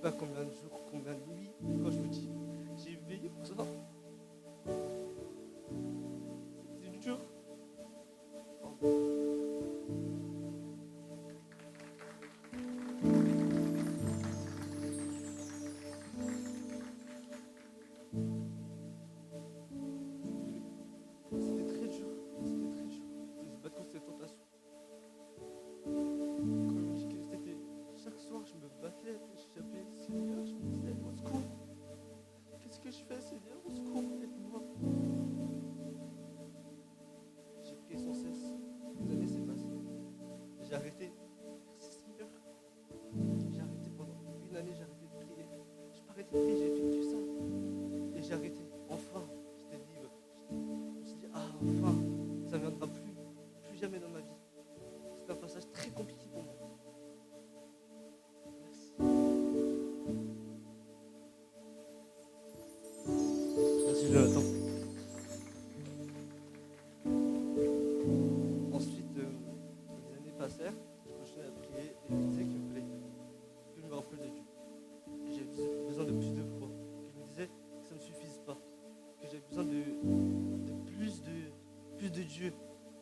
pas combien de jours, combien de nuits, quand je vous dis, j'ai veillé pour ça. C'est dur. C'était très dur. C'était très dur. De se battre contre cette tentation. Quand je me dis que c'était chaque soir, je me battais, j'appelais le Seigneur, je me disais, au secours. Qu'est-ce que je fais, Seigneur? Au secours, aide-moi. J'ai prié sans cesse. Une année s'est passée. J'ai arrêté. Merci Seigneur. J'ai arrêté pendant une année, j'ai arrêté de prier. Je pas arrêté de prier, j'ai fait que ça. Et j'ai arrêté. Enfin, j'étais libre. Je me suis dit, ah, enfin, ça ne viendra plus jamais dans ma vie. C'était un passage très compliqué pour moi. Merci. Merci Jonathan. Ensuite, les années passèrent, je continuais à prier et je me disais qu'il me fallait que je me rapproche de Dieu. Que j'avais besoin de plus de foi. Que je me disais que ça ne me suffise pas. Que j'avais besoin de plus de Dieu.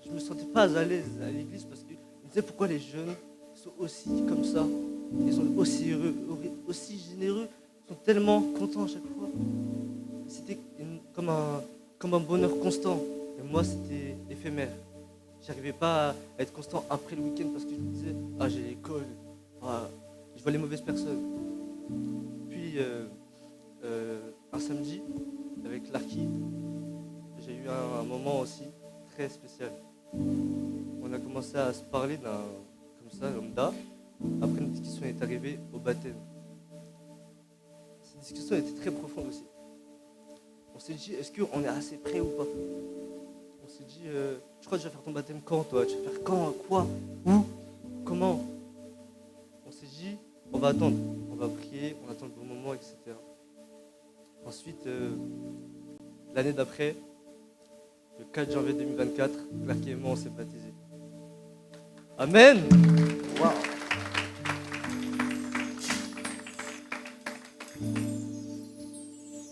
Je ne me sentais pas à l'aise à l'église parce que je me disais pourquoi les jeunes sont aussi comme ça. Ils sont aussi heureux, aussi généreux, sont tellement contents à chaque fois. C'était comme un bonheur constant. Et moi, c'était éphémère. J'arrivais pas à être constant après le week-end parce que je me disais, ah, j'ai l'école, ah, je vois les mauvaises personnes. Puis, un samedi, avec Larky, j'ai eu un moment aussi très spécial. On a commencé à se parler comme ça, lambda. Après, une discussion est arrivée au baptême. Cette discussion était très profonde aussi. On s'est dit, est-ce qu'on est assez prêt ou pas? On s'est dit, je crois que tu vas faire ton baptême quand, toi? Tu vas faire quand? Quoi? Où? Comment? On s'est dit, on va attendre. On va prier, on attend le bon moment, etc. Ensuite, l'année d'après, le 4 janvier 2024, Clark et moi, on s'est baptisés. Amen! Wow.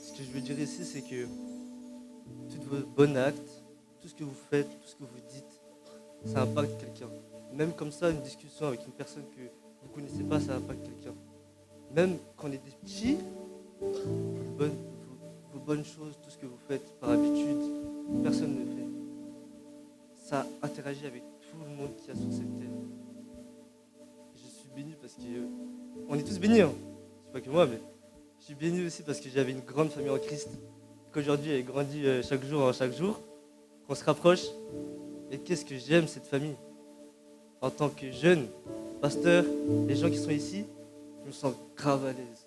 Ce que je veux dire ici, c'est que tous vos bons actes, tout ce que vous faites, tout ce que vous dites, ça impacte quelqu'un. Même comme ça, une discussion avec une personne que vous ne connaissez pas, ça impacte quelqu'un. Même quand on est des petits, vos bonnes choses, tout ce que vous faites par habitude, personne ne le fait. Ça interagit avec tout le monde qui est sur cette terre. Je suis béni parce qu'on est tous bénis, hein. C'est pas que moi, mais je suis béni aussi parce que j'avais une grande famille en Christ. Qu'aujourd'hui, elle grandit chaque jour, qu'on se rapproche. Et qu'est-ce que j'aime cette famille. En tant que jeune, pasteur, les gens qui sont ici, je me sens grave à l'aise.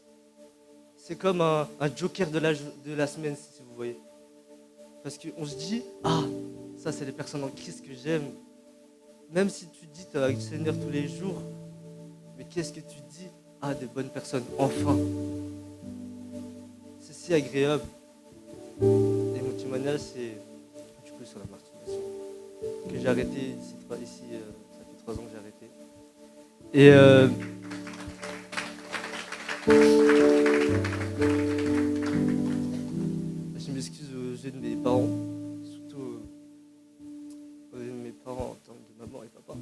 C'est comme un joker de la semaine, si vous voyez. Parce qu'on se dit, ah, ça c'est les personnes en Christ que j'aime. Même si tu dis, tu es avec le Seigneur tous les jours, mais qu'est-ce que tu dis? Ah, des bonnes personnes, enfin. C'est si agréable. Et mon témoignage, c'est du coup sur la masturbation. Que j'ai arrêté ici, ça fait 3 ans que j'ai arrêté. Et je m'excuse aux yeux de mes parents, surtout aux yeux de mes parents en tant que maman et papa.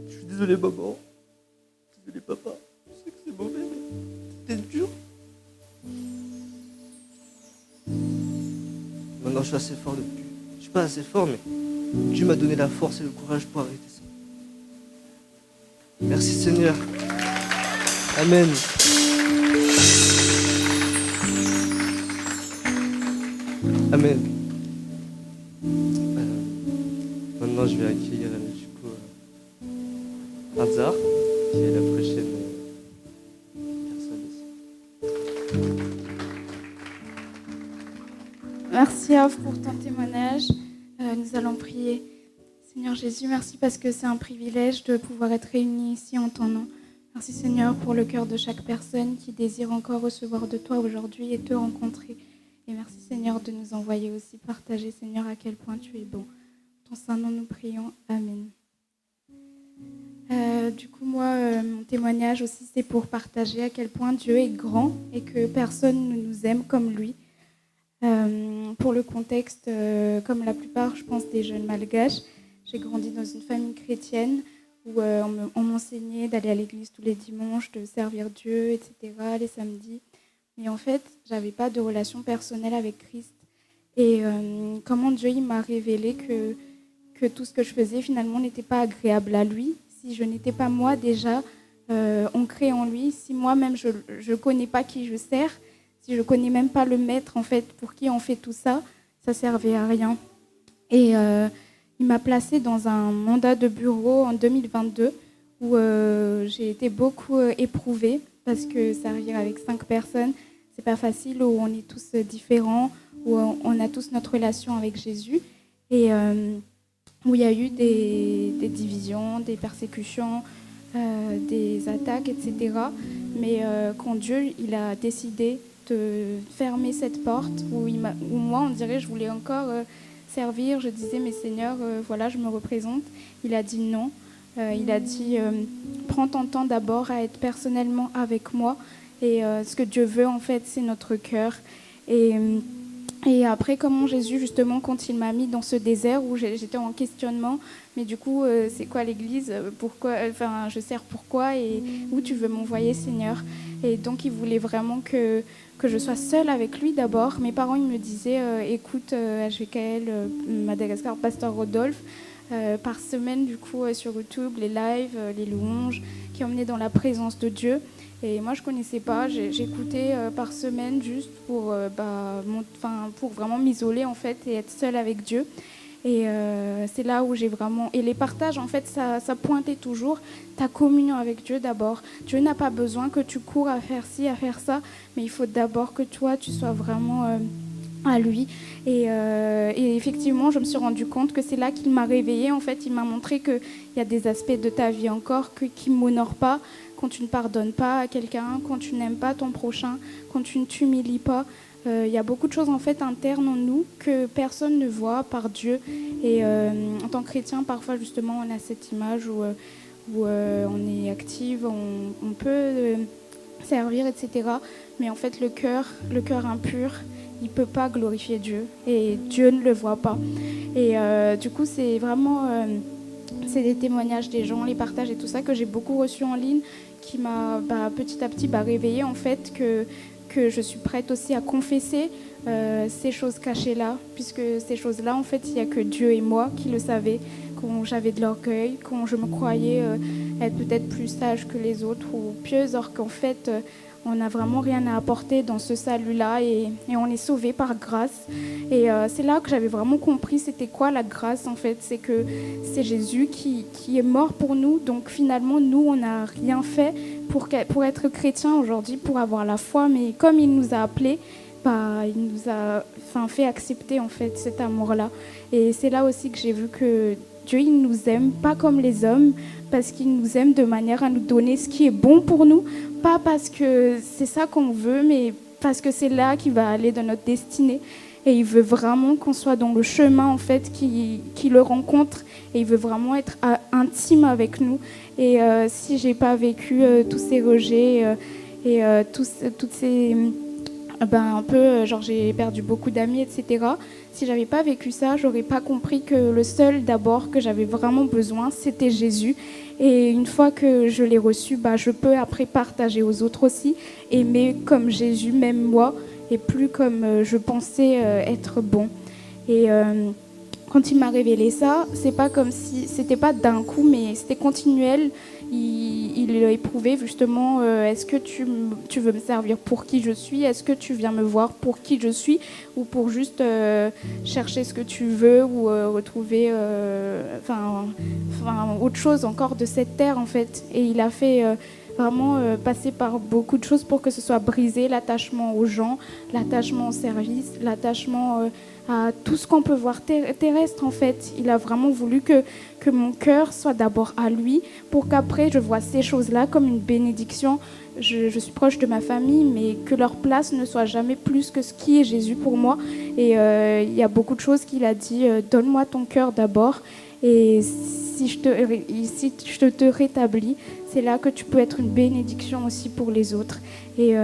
Je suis désolé maman, désolé papa, je sais que c'est mauvais, mais c'était dur. Maintenant je suis assez fort depuis. Je suis pas assez fort, mais Dieu m'a donné la force et le courage pour arrêter ça. Merci Seigneur. Amen. Amen. Maintenant, je vais accueillir du coup Hazar, qui est la prochaine personne ici. Merci Av pour ton témoignage. Nous allons prier. Seigneur Jésus, merci parce que c'est un privilège de pouvoir être réunis ici en ton nom. Merci Seigneur pour le cœur de chaque personne qui désire encore recevoir de toi aujourd'hui et te rencontrer. Et merci Seigneur de nous envoyer aussi partager Seigneur à quel point tu es bon. Dans ton saint nom nous prions. Amen. Du coup, moi, mon témoignage aussi, c'est pour partager à quel point Dieu est grand et que personne ne nous aime comme lui. Pour le contexte, comme la plupart, je pense, des jeunes malgaches, j'ai grandi dans une famille chrétienne où on m'enseignait d'aller à l'église tous les dimanches, de servir Dieu, etc., les samedis. Mais en fait, j'avais pas de relation personnelle avec Christ. Et comment Dieu il m'a révélé que tout ce que je faisais finalement n'était pas agréable à lui. Si je n'étais pas moi déjà ancrée en lui, si moi-même je ne connais pas qui je sers, si je ne connais même pas le maître en fait pour qui on fait tout ça, ça ne servait à rien. Et il m'a placée dans un mandat de bureau en 2022 où j'ai été beaucoup éprouvée parce que servir avec 5 personnes, c'est pas facile, où on est tous différents, où on a tous notre relation avec Jésus. Et où il y a eu des divisions, des persécutions, des attaques, etc. Mais quand Dieu il a décidé de fermer cette porte, où moi, on dirait, je voulais encore servir, je disais, mais Seigneur, voilà, je me représente. Il a dit non. Il a dit, prends ton temps d'abord à être personnellement avec moi. Et ce que Dieu veut, en fait, c'est notre cœur. Et après, comment Jésus, justement, quand il m'a mis dans ce désert où j'étais en questionnement, mais du coup, c'est quoi l'Église ? Pourquoi, enfin, je sers pourquoi et où tu veux m'envoyer, Seigneur ? Et donc, il voulait vraiment que je sois seule avec lui d'abord. Mes parents, ils me disaient, écoute, HVKL, Madagascar, Pasteur Rodolphe, par semaine, du coup, sur YouTube, les lives, les louanges qui emmenaient dans la présence de Dieu. Et moi, je ne connaissais pas. J'écoutais par semaine juste pour vraiment m'isoler, en fait, et être seule avec Dieu. Et c'est là où j'ai vraiment... Et les partages, en fait, ça pointait toujours ta communion avec Dieu d'abord. Dieu n'a pas besoin que tu cours à faire ci, à faire ça, mais il faut d'abord que toi, tu sois vraiment à lui. Et effectivement, je me suis rendu compte que c'est là qu'il m'a réveillée. En fait, il m'a montré qu'il y a des aspects de ta vie encore qui ne m'honorent pas, quand tu ne pardonnes pas à quelqu'un, quand tu n'aimes pas ton prochain, quand tu ne t'humilies pas. Il y a beaucoup de choses en fait internes en nous que personne ne voit par Dieu. Et en tant que chrétien, parfois justement, on a cette image où on est active, on peut servir, etc. Mais en fait, le cœur impur, il ne peut pas glorifier Dieu. Et Dieu ne le voit pas. Et du coup, c'est vraiment... c'est des témoignages des gens, les partages et tout ça que j'ai beaucoup reçus en ligne, qui m'a petit à petit réveillée en fait que je suis prête aussi à confesser ces choses cachées-là, puisque ces choses-là, en fait, il n'y a que Dieu et moi qui le savaient, quand j'avais de l'orgueil, quand je me croyais être peut-être plus sage que les autres ou pieuse, or qu'en fait, on n'a vraiment rien à apporter dans ce salut-là et on est sauvé par grâce. Et c'est là que j'avais vraiment compris c'était quoi la grâce, en fait. C'est que c'est Jésus qui est mort pour nous, donc finalement, nous, on n'a rien fait pour être chrétien aujourd'hui, pour avoir la foi, mais comme il nous a appelés, il nous a fait accepter en fait cet amour-là. Et c'est là aussi que j'ai vu que Dieu, il nous aime pas comme les hommes, parce qu'il nous aime de manière à nous donner ce qui est bon pour nous, pas parce que c'est ça qu'on veut, mais parce que c'est là qu'il va aller dans notre destinée. Et il veut vraiment qu'on soit dans le chemin en fait qui le rencontre, et il veut vraiment être intime avec nous. Et si j'ai pas vécu tous ces rejets et toutes ces un peu genre j'ai perdu beaucoup d'amis, etc. Si j'avais pas vécu ça, j'aurais pas compris que le seul d'abord que j'avais vraiment besoin, c'était Jésus. Et une fois que je l'ai reçu, je peux après partager aux autres aussi, aimer comme Jésus, même moi, et plus comme je pensais être bon. Et quand il m'a révélé ça, c'est pas comme si c'était pas d'un coup, mais c'était continuel. Il éprouvait justement, est-ce que tu veux me servir pour qui je suis ? Est-ce que tu viens me voir pour qui je suis ? Ou pour juste chercher ce que tu veux ou retrouver autre chose encore de cette terre en fait. Et il a fait vraiment passer par beaucoup de choses pour que ce soit brisé, l'attachement aux gens, l'attachement au service, l'attachement à tout ce qu'on peut voir terrestre en fait. Il a vraiment voulu que mon cœur soit d'abord à lui, pour qu'après je vois ces choses-là comme une bénédiction. Je suis proche de ma famille, mais que leur place ne soit jamais plus que ce qui est Jésus pour moi. Et il y a beaucoup de choses qu'il a dit, donne-moi ton cœur d'abord. Et si je te rétablis, c'est là que tu peux être une bénédiction aussi pour les autres. Et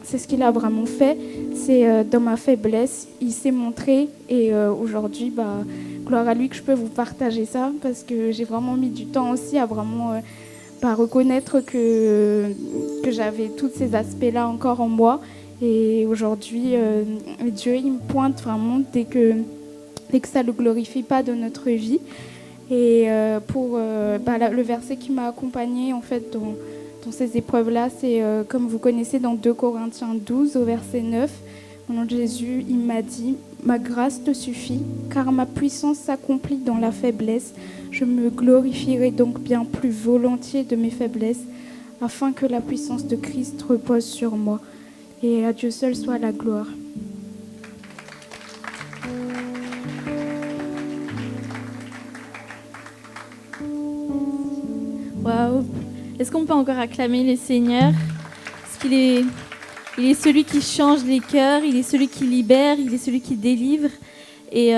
c'est ce qu'il a vraiment fait. C'est dans ma faiblesse, il s'est montré. Et aujourd'hui, gloire à lui que je peux vous partager ça, parce que j'ai vraiment mis du temps aussi à vraiment reconnaître que j'avais tous ces aspects-là encore en moi. Et aujourd'hui, Dieu, il me pointe vraiment dès que ça ne le glorifie pas dans notre vie. Et le verset qui m'a accompagnée en fait dans ces épreuves-là, c'est comme vous connaissez dans 2 Corinthiens 12 au verset 9. Au nom de Jésus, il m'a dit « Ma grâce te suffit, car ma puissance s'accomplit dans la faiblesse. Je me glorifierai donc bien plus volontiers de mes faiblesses, afin que la puissance de Christ repose sur moi. » Et à Dieu seul soit la gloire. Waouh! Est-ce qu'on peut encore acclamer le Seigneur? Parce qu'il est, il est celui qui change les cœurs, il est celui qui libère, il est celui qui délivre. Et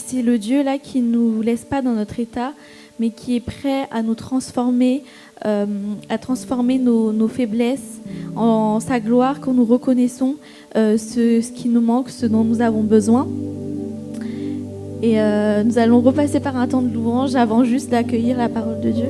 c'est le Dieu là qui ne nous laisse pas dans notre état, mais qui est prêt à nous transformer, à transformer nos faiblesses en sa gloire, quand nous reconnaissons ce qui nous manque, ce dont nous avons besoin. Et nous allons repasser par un temps de louange avant juste d'accueillir la parole de Dieu.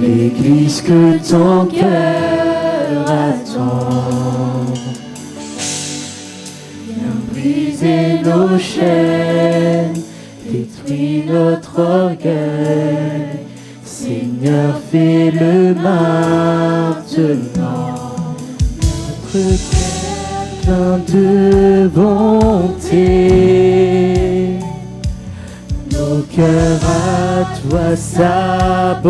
L'Église que ton cœur attend. Viens briser nos chaînes, détruis notre orgueil. Seigneur, fais-le maintenant. Notre cœur plein de bonté, nos cœurs à toi s'abandonnent.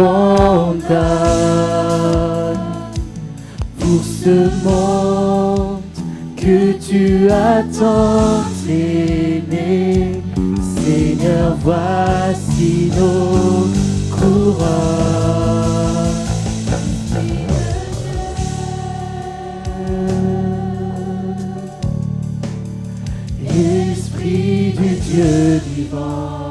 Pour ce monde que tu as tant aimé, Seigneur, voici nos couronnes. Esprit du Dieu vivant,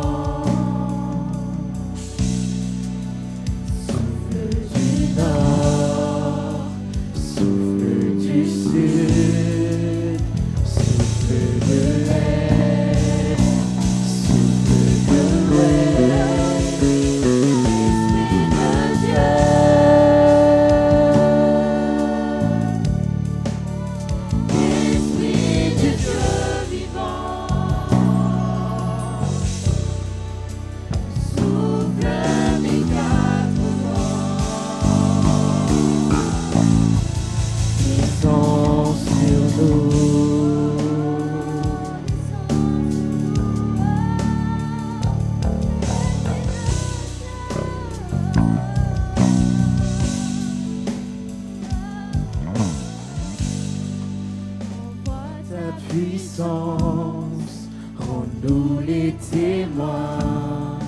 puissance, rends-nous les témoins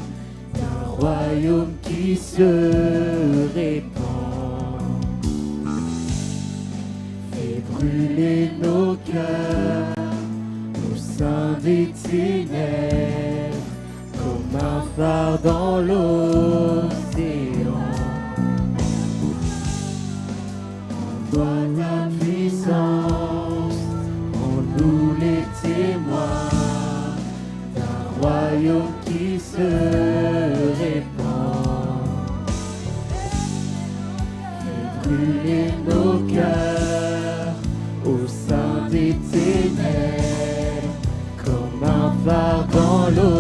d'un royaume qui se répand. brûler nos cœurs au sein des ténèbres, comme un phare dans l'océan. Envoie ta puissance, rends-nous les témoins d'un royaume qui se répand. Fais brûler nos cœurs au sein des ténèbres, comme un phare dans l'océan.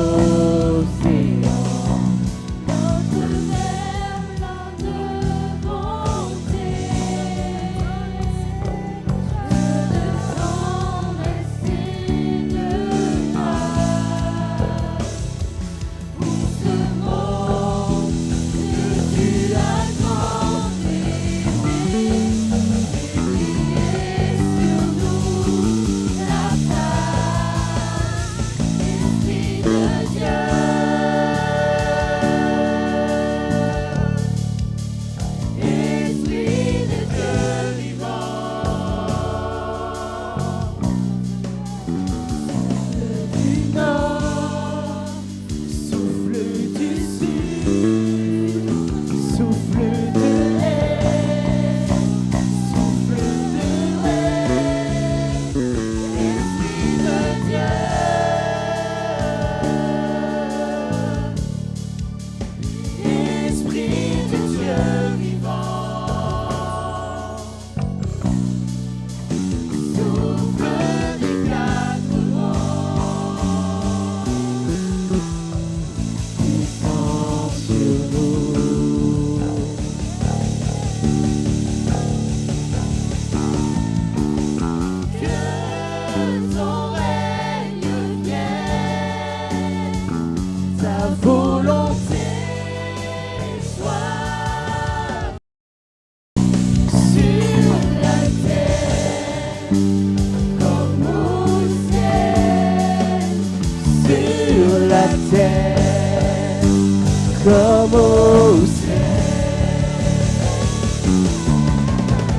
Comme au ciel,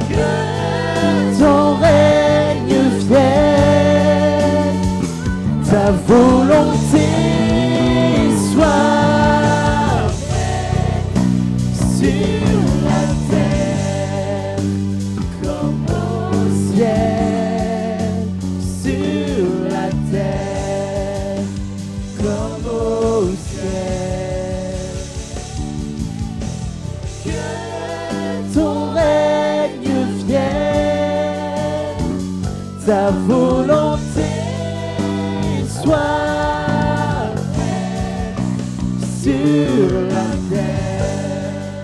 que ton règne vienne, ta volonté soit faite sur la terre comme au ciel, sur la terre comme au ciel. Ta volonté soit faite sur la terre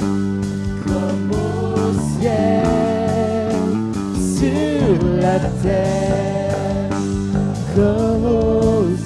comme au ciel, sur la terre comme au ciel.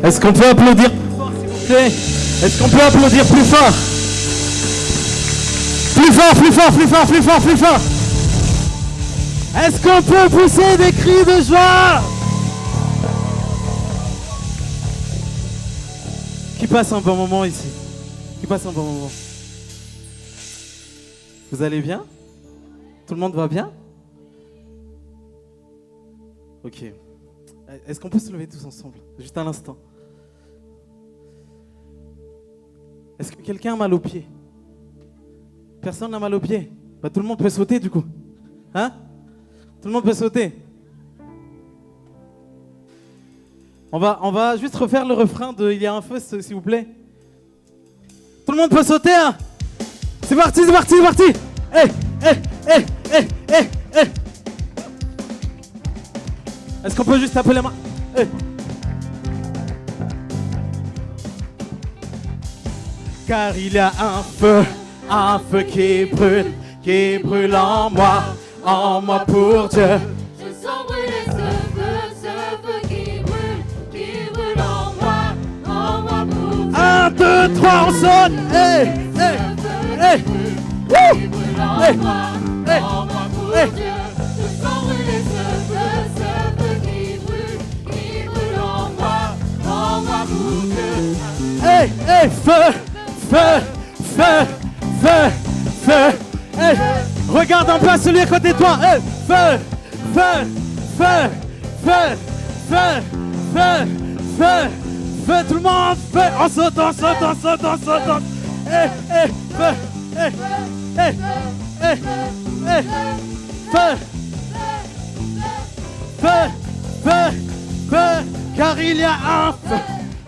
Est-ce qu'on peut applaudir plus fort, s'il vous plaît? Est-ce qu'on peut applaudir plus fort? Plus fort, plus fort, plus fort, plus fort, plus fort. Est-ce qu'on peut pousser des cris de joie? Qui passe un bon moment ici? Qui passe un bon moment? Vous allez bien? Tout le monde va bien? Ok. Est-ce qu'on peut se lever tous ensemble? Juste un instant. Est-ce que quelqu'un a mal aux pieds? Personne n'a mal aux pieds? Bah, tout le monde peut sauter du coup. Hein? Tout le monde peut sauter. On va juste refaire le refrain de Il y a un feu, s'il vous plaît. Tout le monde peut sauter, hein? C'est parti, c'est parti, c'est parti! Hey, hey, hey, hey, hey, hey! Est-ce qu'on peut juste taper les mains? Hey. Car il y a un feu qui brûle en moi pour Dieu. Je sens brûler ce feu qui brûle en moi pour Dieu. 1, 2, 3, on sonne! Hey, hey, hey! Woo! Hey, hey, hey! Je sens brûler ce feu qui brûle en moi pour Dieu. Hey, hey, feu! Hey, regarde un peu à celui à côté de toi. Hey, feu, tout le monde, feu, on saute. Hey, hey, feu, car il y a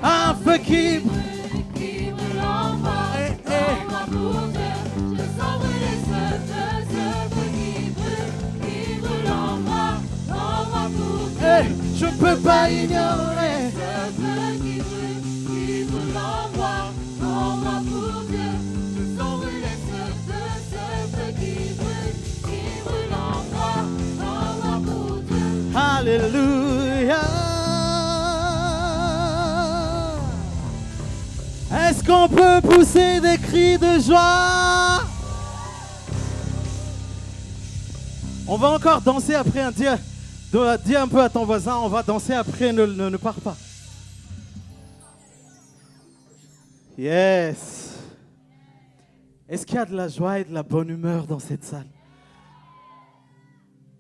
un feu qui brûle. Je peux pas ignorer. Ce feu qui brûle en moi pour Dieu. Je sens brûler ce feu qui brûle en moi pour Dieu. Alléluia. Est-ce qu'on peut pousser des cris de joie? On va encore danser après un dia. Dis un peu à ton voisin, on va danser après, ne pars pas. Yes. Est-ce qu'il y a de la joie et de la bonne humeur dans cette salle?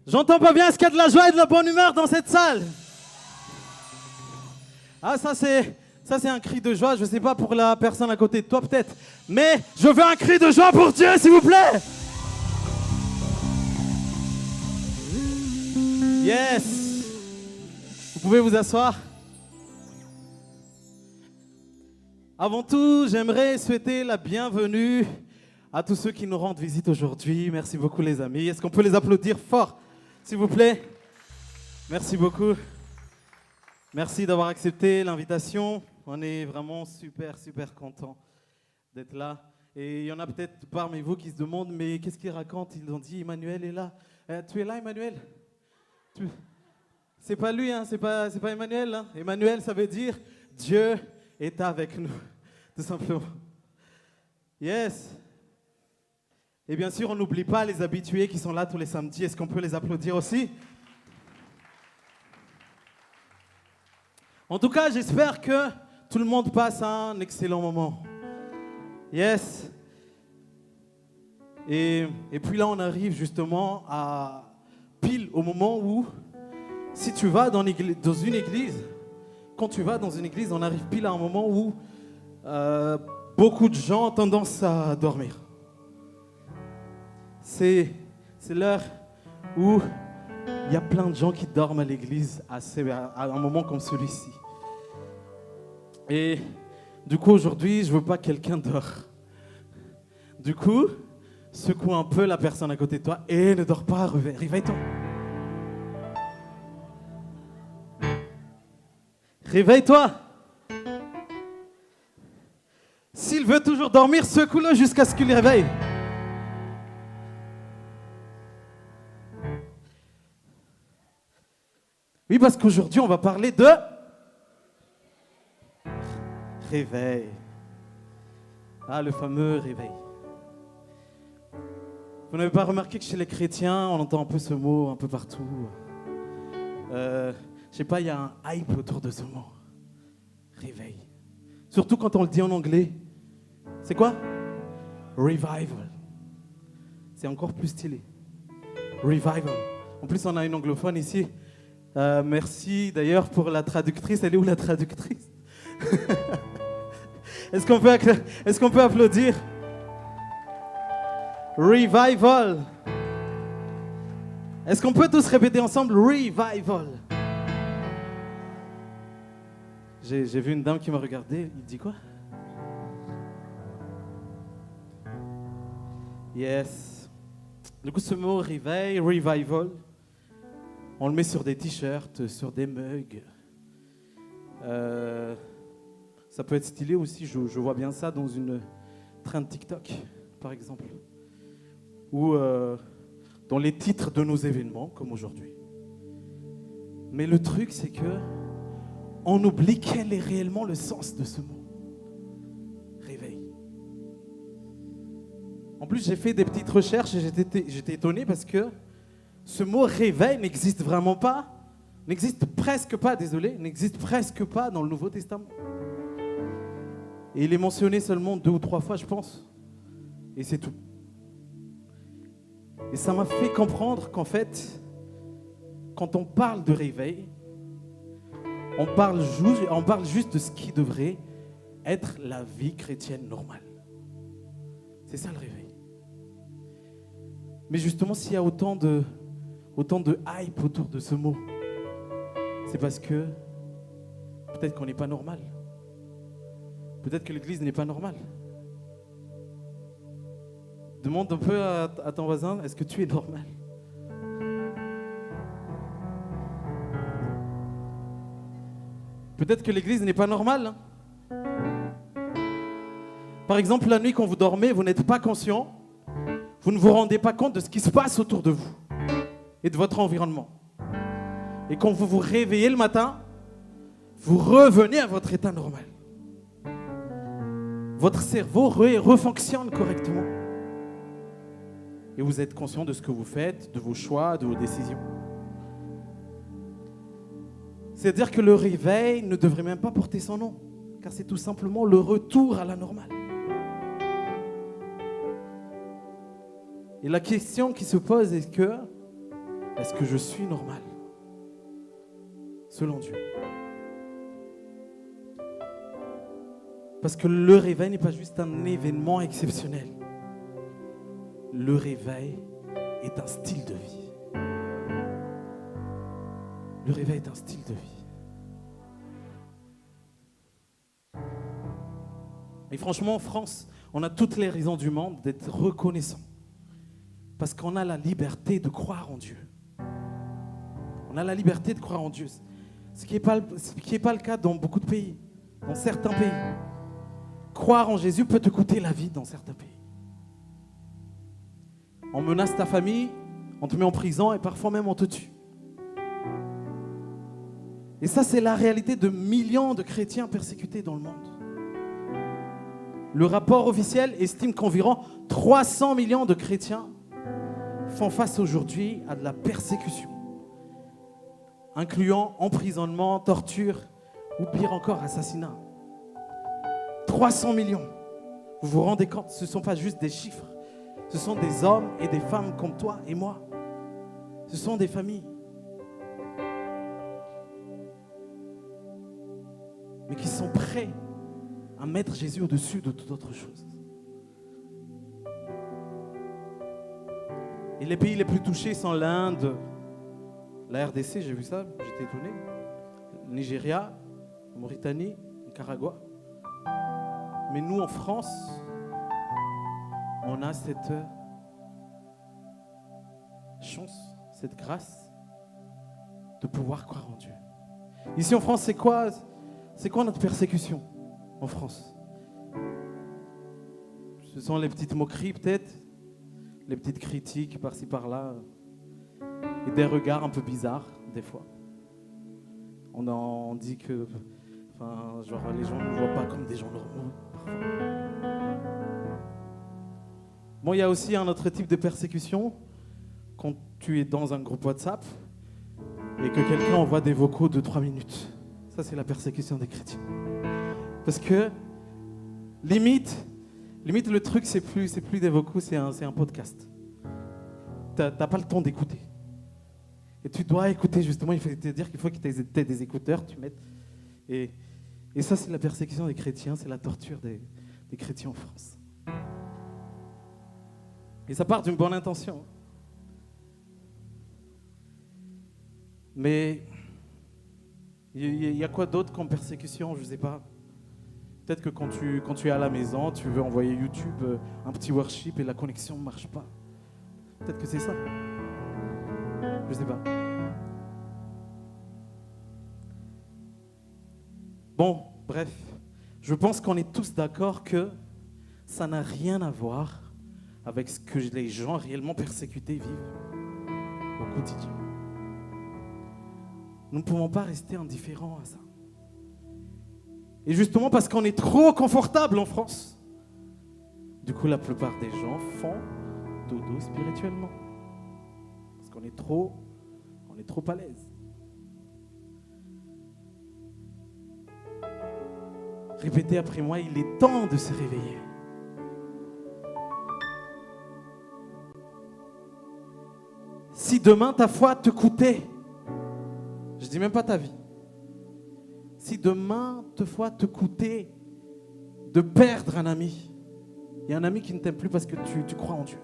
J'entends pas bien, est-ce qu'il y a de la joie et de la bonne humeur dans cette salle? Ah, ça c'est un cri de joie, je sais pas pour la personne à côté de toi peut-être, mais je veux un cri de joie pour Dieu, s'il vous plaît. Yes. Vous pouvez vous asseoir. Avant tout, j'aimerais souhaiter la bienvenue à tous ceux qui nous rendent visite aujourd'hui. Merci beaucoup les amis. Est-ce qu'on peut les applaudir fort, s'il vous plaît? Merci beaucoup. Merci d'avoir accepté l'invitation. On est vraiment super contents d'être là. Et il y en a peut-être parmi vous qui se demandent, mais qu'est-ce qu'ils racontent? Ils ont dit, Emmanuel est là. Tu es là, Emmanuel? C'est pas lui, hein, c'est pas Emmanuel. Hein. Emmanuel, ça veut dire Dieu est avec nous, tout simplement. Yes. Et bien sûr, on n'oublie pas les habitués qui sont là tous les samedis. Est-ce qu'on peut les applaudir aussi? En tout cas, j'espère que tout le monde passe un excellent moment. Yes. Et puis là, on arrive justement à pile au moment où, si tu vas dans une église, quand tu vas dans une église, on arrive pile à un moment où beaucoup de gens ont tendance à dormir. C'est l'heure où il y a plein de gens qui dorment à l'église à un moment comme celui-ci. Et du coup, aujourd'hui, je veux pas que quelqu'un dort. Du coup, secoue un peu la personne à côté de toi et ne dors pas, réveille-toi. Réveille-toi. S'il veut toujours dormir, secoue-le jusqu'à ce qu'il réveille. Oui, parce qu'aujourd'hui, on va parler de réveil. Ah, le fameux réveil. Vous n'avez pas remarqué que chez les chrétiens, on entend un peu ce mot un peu partout. Je sais pas, il y a un hype autour de ce mot. Réveil. Surtout quand on le dit en anglais. C'est quoi? Revival. C'est encore plus stylé. Revival. En plus, on a une anglophone ici. Merci d'ailleurs pour la traductrice. Elle est où la traductrice? Est-ce qu'on peut applaudir? Revival. Est-ce qu'on peut tous répéter ensemble Revival? J'ai vu une dame qui m'a regardé. Il dit quoi? Yes. Du coup, ce mot réveil, revival, on le met sur des t-shirts, sur des mugs. Ça peut être stylé aussi. Je vois bien ça dans une trend TikTok, par exemple. Ou dans les titres de nos événements, comme aujourd'hui. Mais le truc, c'est que on oublie quel est réellement le sens de ce mot. Réveil. En plus, j'ai fait des petites recherches et j'étais étonné parce que ce mot réveil n'existe vraiment pas, n'existe presque pas dans le Nouveau Testament. Et il est mentionné seulement 2 ou 3 fois, je pense. Et c'est tout. Et ça m'a fait comprendre qu'en fait, quand on parle de réveil, on parle juste de ce qui devrait être la vie chrétienne normale. C'est ça le réveil. Mais justement, s'il y a autant de hype autour de ce mot, c'est parce que peut-être qu'on n'est pas normal. Peut-être que l'église n'est pas normale. Demande un peu à ton voisin, est-ce que tu es normal? Peut-être que l'église n'est pas normale. Par exemple, la nuit quand vous dormez, vous n'êtes pas conscient. Vous ne vous rendez pas compte de ce qui se passe autour de vous et de votre environnement. Et quand vous vous réveillez le matin, vous revenez à votre état normal. Votre cerveau refonctionne correctement. Et vous êtes conscient de ce que vous faites, de vos choix, de vos décisions. C'est-à-dire que le réveil ne devrait même pas porter son nom, car c'est tout simplement le retour à la normale. Et la question qui se pose est est-ce que je suis normal, selon Dieu? Parce que le réveil n'est pas juste un événement exceptionnel. Le réveil est un style de vie. Le réveil est un style de vie. Et franchement, en France, on a toutes les raisons du monde d'être reconnaissants. Parce qu'on a la liberté de croire en Dieu. On a la liberté de croire en Dieu. Ce qui n'est pas le cas dans beaucoup de pays, dans certains pays. Croire en Jésus peut te coûter la vie dans certains pays. On menace ta famille, on te met en prison et parfois même on te tue. Et ça, c'est la réalité de millions de chrétiens persécutés dans le monde. Le rapport officiel estime qu'environ 300 millions de chrétiens font face aujourd'hui à de la persécution, incluant emprisonnement, torture ou pire encore, assassinat. 300 millions. Vous vous rendez compte, ce ne sont pas juste des chiffres. Ce sont des hommes et des femmes comme toi et moi. Ce sont des familles. Mais qui sont prêts à mettre Jésus au-dessus de toute autre chose. Et les pays les plus touchés sont l'Inde, la RDC, j'ai vu ça, j'étais étonné, le Nigeria, la Mauritanie, le Nicaragua. Mais nous, en France, on a cette chance, cette grâce de pouvoir croire en Dieu. Ici en France, c'est quoi notre persécution en France? Ce sont les petites moqueries peut-être, les petites critiques par-ci par-là, et des regards un peu bizarres des fois. On dit que les gens ne nous voient pas comme des gens normaux parfois. Bon, il y a aussi un autre type de persécution quand tu es dans un groupe WhatsApp et que quelqu'un envoie des vocaux de 3 minutes. Ça, c'est la persécution des chrétiens. Parce que limite le truc, c'est plus des vocaux, c'est un podcast. T'as pas le temps d'écouter. Et tu dois écouter, justement, il faut te dire qu'il faut que tu aies des écouteurs, tu mettes. Et ça, c'est la persécution des chrétiens, c'est la torture des chrétiens en France. Et ça part d'une bonne intention. Mais il y a quoi d'autre comme persécution? Je ne sais pas. Peut-être que quand tu es à la maison, tu veux envoyer YouTube un petit worship et la connexion ne marche pas. Peut-être que c'est ça. Je ne sais pas. Bon, bref. Je pense qu'on est tous d'accord que ça n'a rien à voir avec ce que les gens réellement persécutés vivent au quotidien. Nous ne pouvons pas rester indifférents à ça. Et justement parce qu'on est trop confortable en France, du coup la plupart des gens font dodo spirituellement. Parce qu'on est trop à l'aise. Répétez après moi, il est temps de se réveiller. Si demain ta foi te coûtait, je ne dis même pas ta vie, si demain ta foi te coûtait de perdre un ami, et un ami qui ne t'aime plus parce que tu crois en Dieu,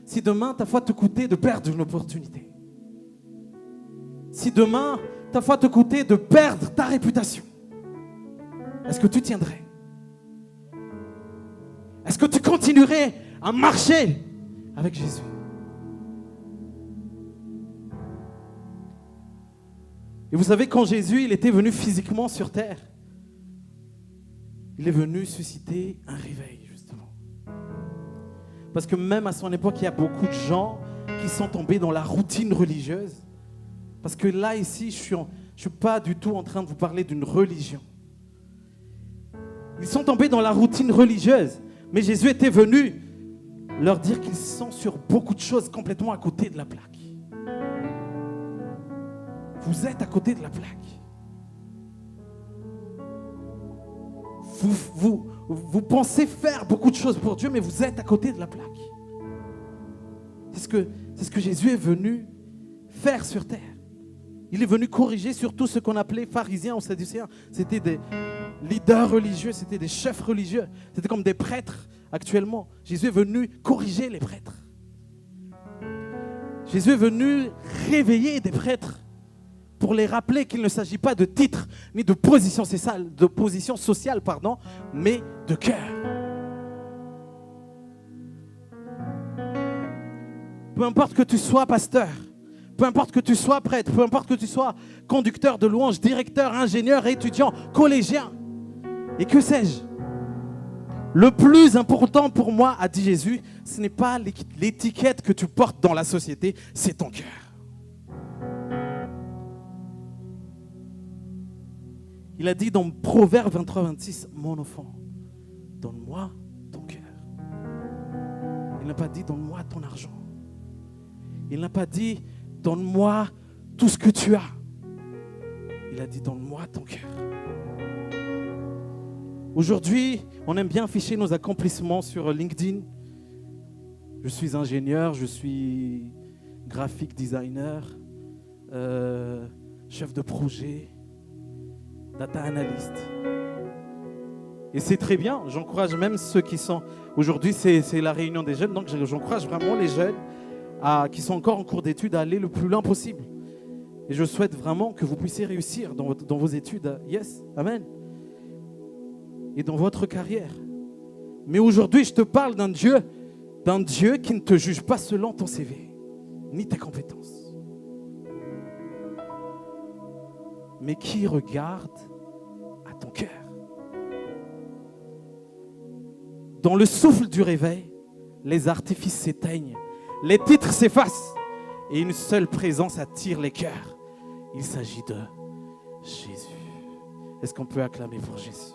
si demain ta foi te coûtait de perdre une opportunité, si demain ta foi te coûtait de perdre ta réputation, est-ce que tu tiendrais? Est-ce que tu continuerais à marcher avec Jésus? Et vous savez, quand Jésus il était venu physiquement sur terre, il est venu susciter un réveil, justement. Parce que même à son époque, il y a beaucoup de gens qui sont tombés dans la routine religieuse. Parce que là, ici, je ne suis pas du tout en train de vous parler d'une religion. Ils sont tombés dans la routine religieuse. Mais Jésus était venu leur dire qu'ils sont sur beaucoup de choses complètement à côté de la plaque. Vous êtes à côté de la plaque. Vous pensez faire beaucoup de choses pour Dieu, mais vous êtes à côté de la plaque. C'est ce que Jésus est venu faire sur terre. Il est venu corriger surtout ce qu'on appelait pharisiens ou sadducéens. C'était des leaders religieux, c'était des chefs religieux. C'était comme des prêtres actuellement. Jésus est venu corriger les prêtres. Jésus est venu réveiller des prêtres pour les rappeler qu'il ne s'agit pas de titre ni de position sociale, mais de cœur. Peu importe que tu sois pasteur, peu importe que tu sois prêtre, peu importe que tu sois conducteur de louange, directeur, ingénieur, étudiant, collégien, et que sais-je, le plus important pour moi, a dit Jésus, ce n'est pas l'étiquette que tu portes dans la société, c'est ton cœur. Il a dit dans Proverbe 23-26, mon enfant, donne-moi ton cœur. Il n'a pas dit donne-moi ton argent. Il n'a pas dit donne-moi tout ce que tu as. Il a dit donne-moi ton cœur. Aujourd'hui, on aime bien afficher nos accomplissements sur LinkedIn. Je suis ingénieur, je suis graphic designer, chef de projet, data analyst. Et c'est très bien, j'encourage même ceux qui sont... Aujourd'hui, c'est la réunion des jeunes, donc j'encourage vraiment les jeunes qui sont encore en cours d'études à aller le plus loin possible. Et je souhaite vraiment que vous puissiez réussir dans vos études. Yes, amen. Et dans votre carrière. Mais aujourd'hui, je te parle d'un Dieu qui ne te juge pas selon ton CV, ni tes compétences, mais qui regarde à ton cœur. Dans le souffle du réveil, les artifices s'éteignent, les titres s'effacent et une seule présence attire les cœurs. Il s'agit de Jésus. Est-ce qu'on peut acclamer pour Jésus?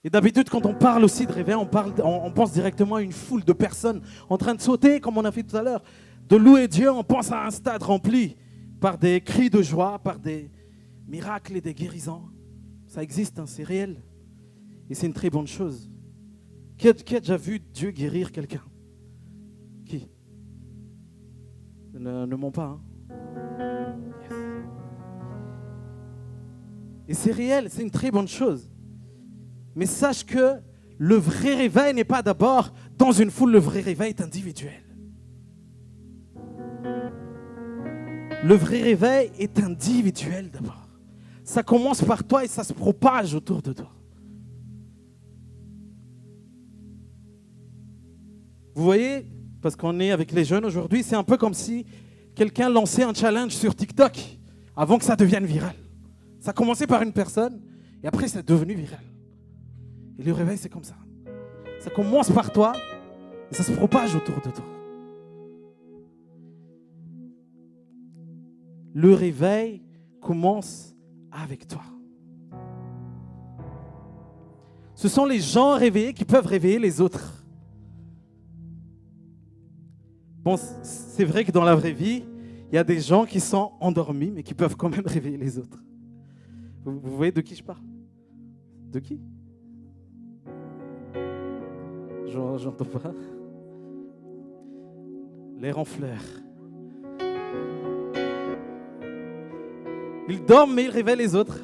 Et d'habitude, quand on parle aussi de réveil, on pense directement à une foule de personnes en train de sauter, comme on a fait tout à l'heure. De louer Dieu, on pense à un stade rempli par des cris de joie, par des miracles et des guérisons. Ça existe, hein, c'est réel. Et c'est une très bonne chose. Qui a déjà vu Dieu guérir quelqu'un? Qui? Ne ment pas. Hein? Yes. Et c'est réel, c'est une très bonne chose. Mais sache que le vrai réveil n'est pas d'abord dans une foule, le vrai réveil est individuel. Le vrai réveil est individuel d'abord. Ça commence par toi et ça se propage autour de toi. Vous voyez, parce qu'on est avec les jeunes aujourd'hui, c'est un peu comme si quelqu'un lançait un challenge sur TikTok avant que ça devienne viral. Ça a commencé par une personne et après c'est devenu viral. Et le réveil, c'est comme ça. Ça commence par toi et ça se propage autour de toi. Le réveil commence avec toi. Ce sont les gens réveillés qui peuvent réveiller les autres. Bon, c'est vrai que dans la vraie vie, il y a des gens qui sont endormis, mais qui peuvent quand même réveiller les autres. Vous voyez de qui je parle? De qui? J'entends pas. Les ronfleurs. Ils dorment, mais ils réveillent les autres.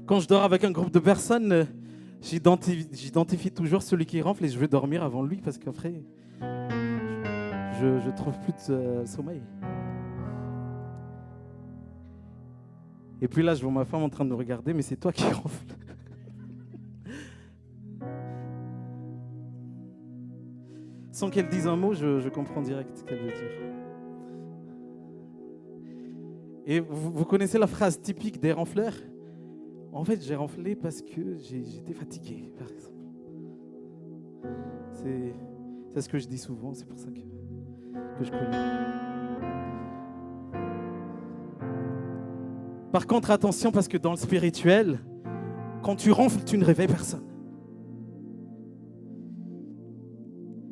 Quand je dors avec un groupe de personnes, j'identifie toujours celui qui ronfle et je vais dormir avant lui parce qu'après, je trouve plus de sommeil. Et puis là, je vois ma femme en train de me regarder, mais c'est toi qui ronfle. Sans qu'elle dise un mot, je comprends direct ce qu'elle veut dire. Et vous connaissez la phrase typique des ronfleurs? En fait, j'ai ronflé parce que j'étais fatigué, par exemple. C'est ce que je dis souvent, c'est pour ça que je connais. Par contre, attention, parce que dans le spirituel, quand tu ronfles, tu ne réveilles personne.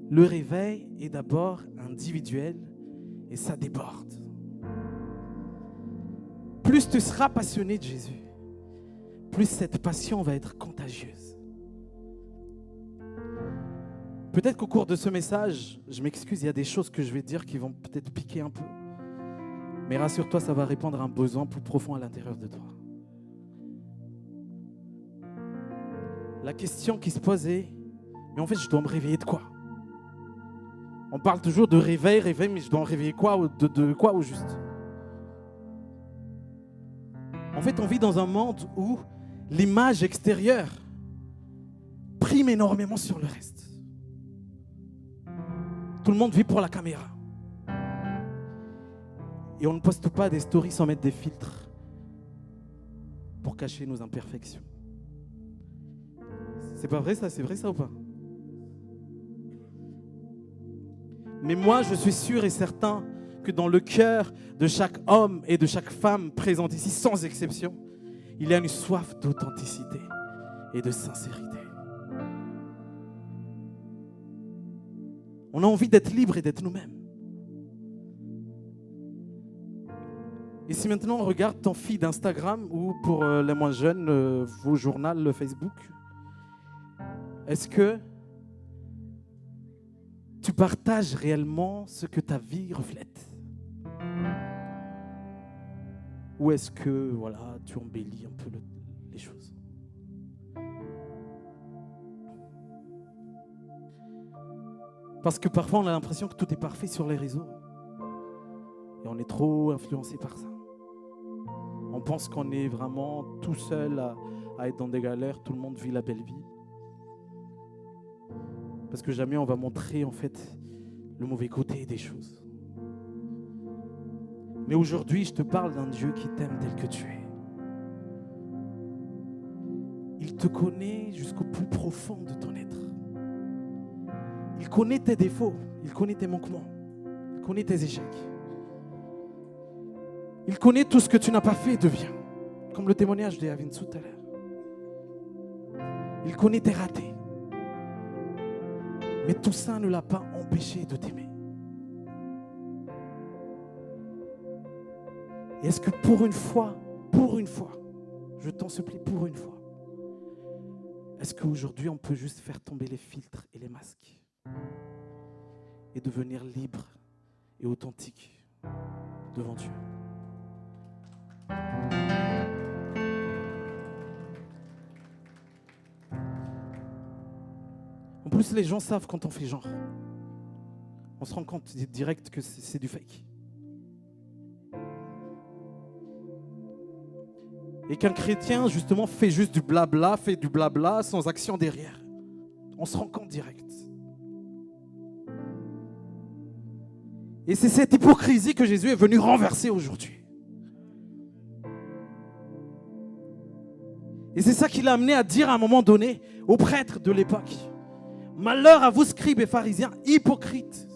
Le réveil est d'abord individuel et ça déborde. Plus tu seras passionné de Jésus, plus cette passion va être contagieuse. Peut-être qu'au cours de ce message, je m'excuse, il y a des choses que je vais dire qui vont peut-être piquer un peu. Mais rassure-toi, ça va répondre à un besoin plus profond à l'intérieur de toi. La question qui se posait, mais en fait, je dois me réveiller de quoi? On parle toujours de réveil, mais je dois me réveiller quoi, de quoi au juste? En fait, on vit dans un monde où l'image extérieure prime énormément sur le reste. Tout le monde vit pour la caméra. Et on ne poste pas des stories sans mettre des filtres pour cacher nos imperfections. C'est pas vrai ça? C'est vrai ça ou pas? Mais moi, je suis sûr et certain que dans le cœur de chaque homme et de chaque femme présente ici, sans exception, il y a une soif d'authenticité et de sincérité. On a envie d'être libre et d'être nous-mêmes. Et si maintenant on regarde ton feed d'Instagram ou pour les moins jeunes, vos journaux, le Facebook, est-ce que tu partages réellement ce que ta vie reflète? Ou est-ce que voilà, tu embellis un peu les choses? Parce que parfois on a l'impression que tout est parfait sur les réseaux. Et on est trop influencé par ça. On pense qu'on est vraiment tout seul à être dans des galères, tout le monde vit la belle vie. Parce que jamais on va montrer en fait le mauvais côté des choses. Mais aujourd'hui, je te parle d'un Dieu qui t'aime tel que tu es. Il te connaît jusqu'au plus profond de ton être. Il connaît tes défauts, il connaît tes manquements, il connaît tes échecs. Il connaît tout ce que tu n'as pas fait de bien, comme le témoignage de Yavinsu tout à l'heure. Il connaît tes ratés. Mais tout ça ne l'a pas empêché de t'aimer. Et est-ce que pour une fois, je t'en supplie pour une fois, est-ce qu'aujourd'hui on peut juste faire tomber les filtres et les masques et devenir libre et authentique devant Dieu? En plus, les gens savent quand on fait genre. On se rend compte direct que c'est du fake. Et qu'un chrétien, justement, fait juste du blabla, fait du blabla sans action derrière. On se rend compte direct. Et c'est cette hypocrisie que Jésus est venu renverser aujourd'hui. Et c'est ça qu'il a amené à dire à un moment donné aux prêtres de l'époque. Malheur à vous, scribes et pharisiens, hypocrites,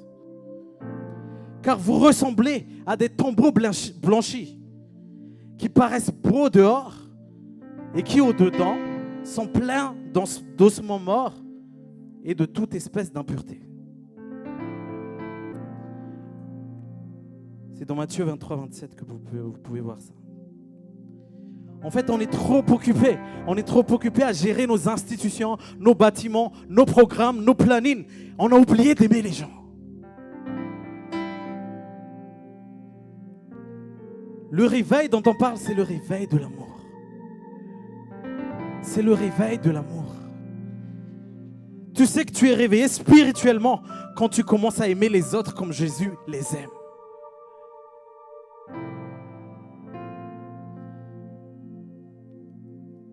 car vous ressemblez à des tombeaux blanchis, qui paraissent beaux dehors et qui au-dedans sont pleins d'ossements morts et de toute espèce d'impureté. C'est dans Matthieu 23, 27 que vous pouvez voir ça. En fait, on est trop occupé. On est trop occupé à gérer nos institutions, nos bâtiments, nos programmes, nos plannings. On a oublié d'aimer les gens. Le réveil dont on parle, c'est le réveil de l'amour. C'est le réveil de l'amour. Tu sais que tu es réveillé spirituellement quand tu commences à aimer les autres comme Jésus les aime.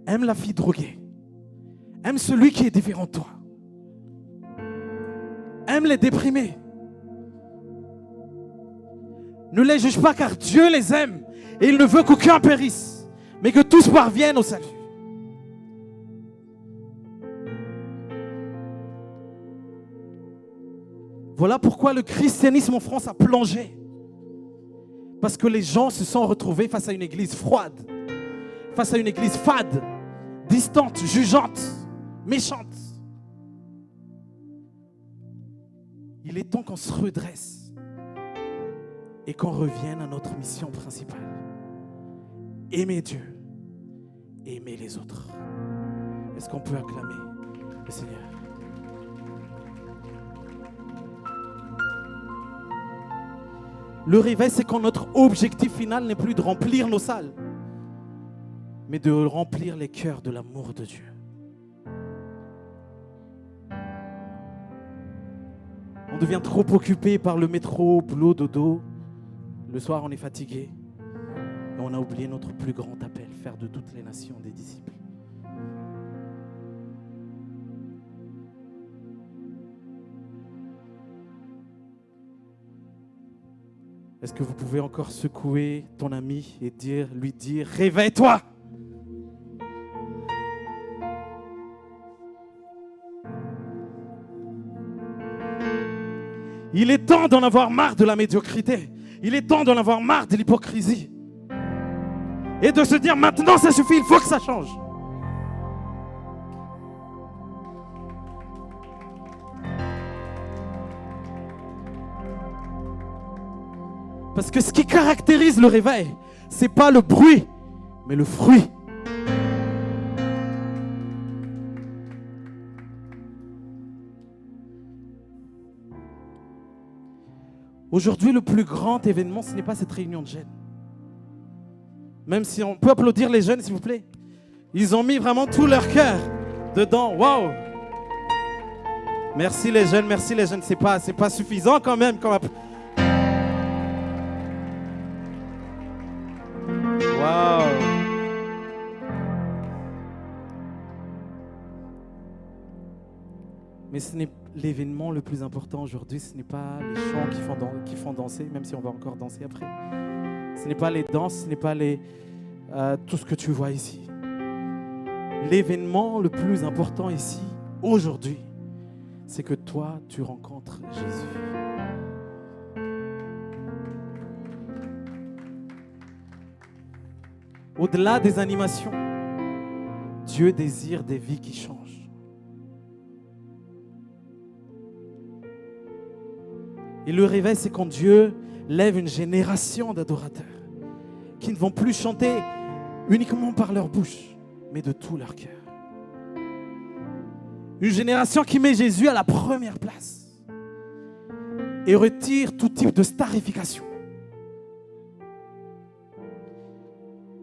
Aime la fille droguée. Aime celui qui est différent de toi. Aime les déprimés. Ne les juge pas car Dieu les aime et il ne veut qu'aucun périsse, mais que tous parviennent au salut. Voilà pourquoi le christianisme en France a plongé. Parce que les gens se sont retrouvés face à une église froide, face à une église fade, distante, jugeante, méchante. Il est temps qu'on se redresse et qu'on revienne à notre mission principale. Aimer Dieu et aimer les autres. Est-ce qu'on peut acclamer le Seigneur? Le réveil, c'est quand notre objectif final n'est plus de remplir nos salles, mais de remplir les cœurs de l'amour de Dieu. On devient trop occupé par le métro, boulot, dodo. Le soir, on est fatigué. Et on a oublié notre plus grand appel, faire de toutes les nations des disciples. Est-ce que vous pouvez encore secouer ton ami et lui dire, réveille-toi! Il est temps d'en avoir marre de la médiocrité. Il est temps d'en avoir marre de l'hypocrisie. Et de se dire, maintenant ça suffit, il faut que ça change. Parce que ce qui caractérise le réveil, ce n'est pas le bruit, mais le fruit. Aujourd'hui, le plus grand événement, ce n'est pas cette réunion de jeunes. Même si on peut applaudir les jeunes, s'il vous plaît. Ils ont mis vraiment tout leur cœur dedans. Waouh! Merci les jeunes, merci les jeunes. C'est pas suffisant quand même. Waouh! Mais ce n'est l'événement le plus important aujourd'hui, ce n'est pas les chants qui font danser, même si on va encore danser après. Ce n'est pas les danses, ce n'est pas tout ce que tu vois ici. L'événement le plus important ici, aujourd'hui, c'est que toi, tu rencontres Jésus. Au-delà des animations, Dieu désire des vies qui changent. Et le réveil, c'est quand Dieu lève une génération d'adorateurs qui ne vont plus chanter uniquement par leur bouche, mais de tout leur cœur. Une génération qui met Jésus à la première place et retire tout type de starification.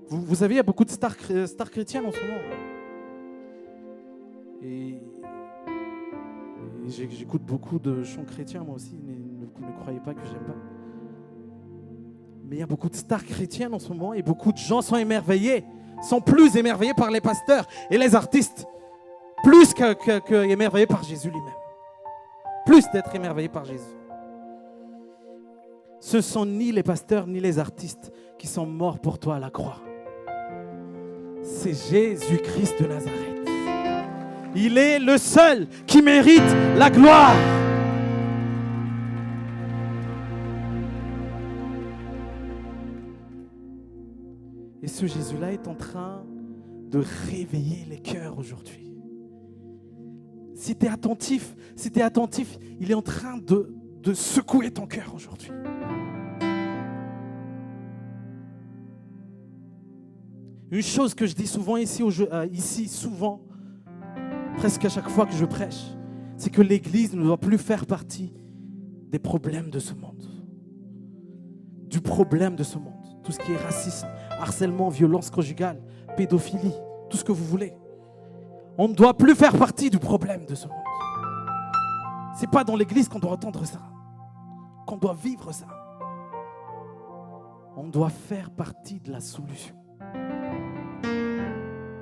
Vous savez, il y a beaucoup de stars chrétiennes en ce moment. Et j'écoute beaucoup de chants chrétiens, moi aussi. Ne croyez pas que j'aime pas. Mais il y a beaucoup de stars chrétiennes en ce moment et beaucoup de gens sont émerveillés, sont plus émerveillés par les pasteurs et les artistes, plus que émerveillés par Jésus lui-même. Plus d'être émerveillés par Jésus. Ce ne sont ni les pasteurs ni les artistes qui sont morts pour toi à la croix. C'est Jésus-Christ de Nazareth. Il est le seul qui mérite la gloire. Et ce Jésus-là est en train de réveiller les cœurs aujourd'hui. Si tu es attentif, il est en train de secouer ton cœur aujourd'hui. Une chose que je dis souvent ici souvent, presque à chaque fois que je prêche, c'est que l'Église ne doit plus faire partie des problèmes de ce monde. Du problème de ce monde. Tout ce qui est racisme, harcèlement, violence conjugale, pédophilie, tout ce que vous voulez. On ne doit plus faire partie du problème de ce monde. Ce n'est pas dans l'Église qu'on doit entendre ça, qu'on doit vivre ça. On doit faire partie de la solution.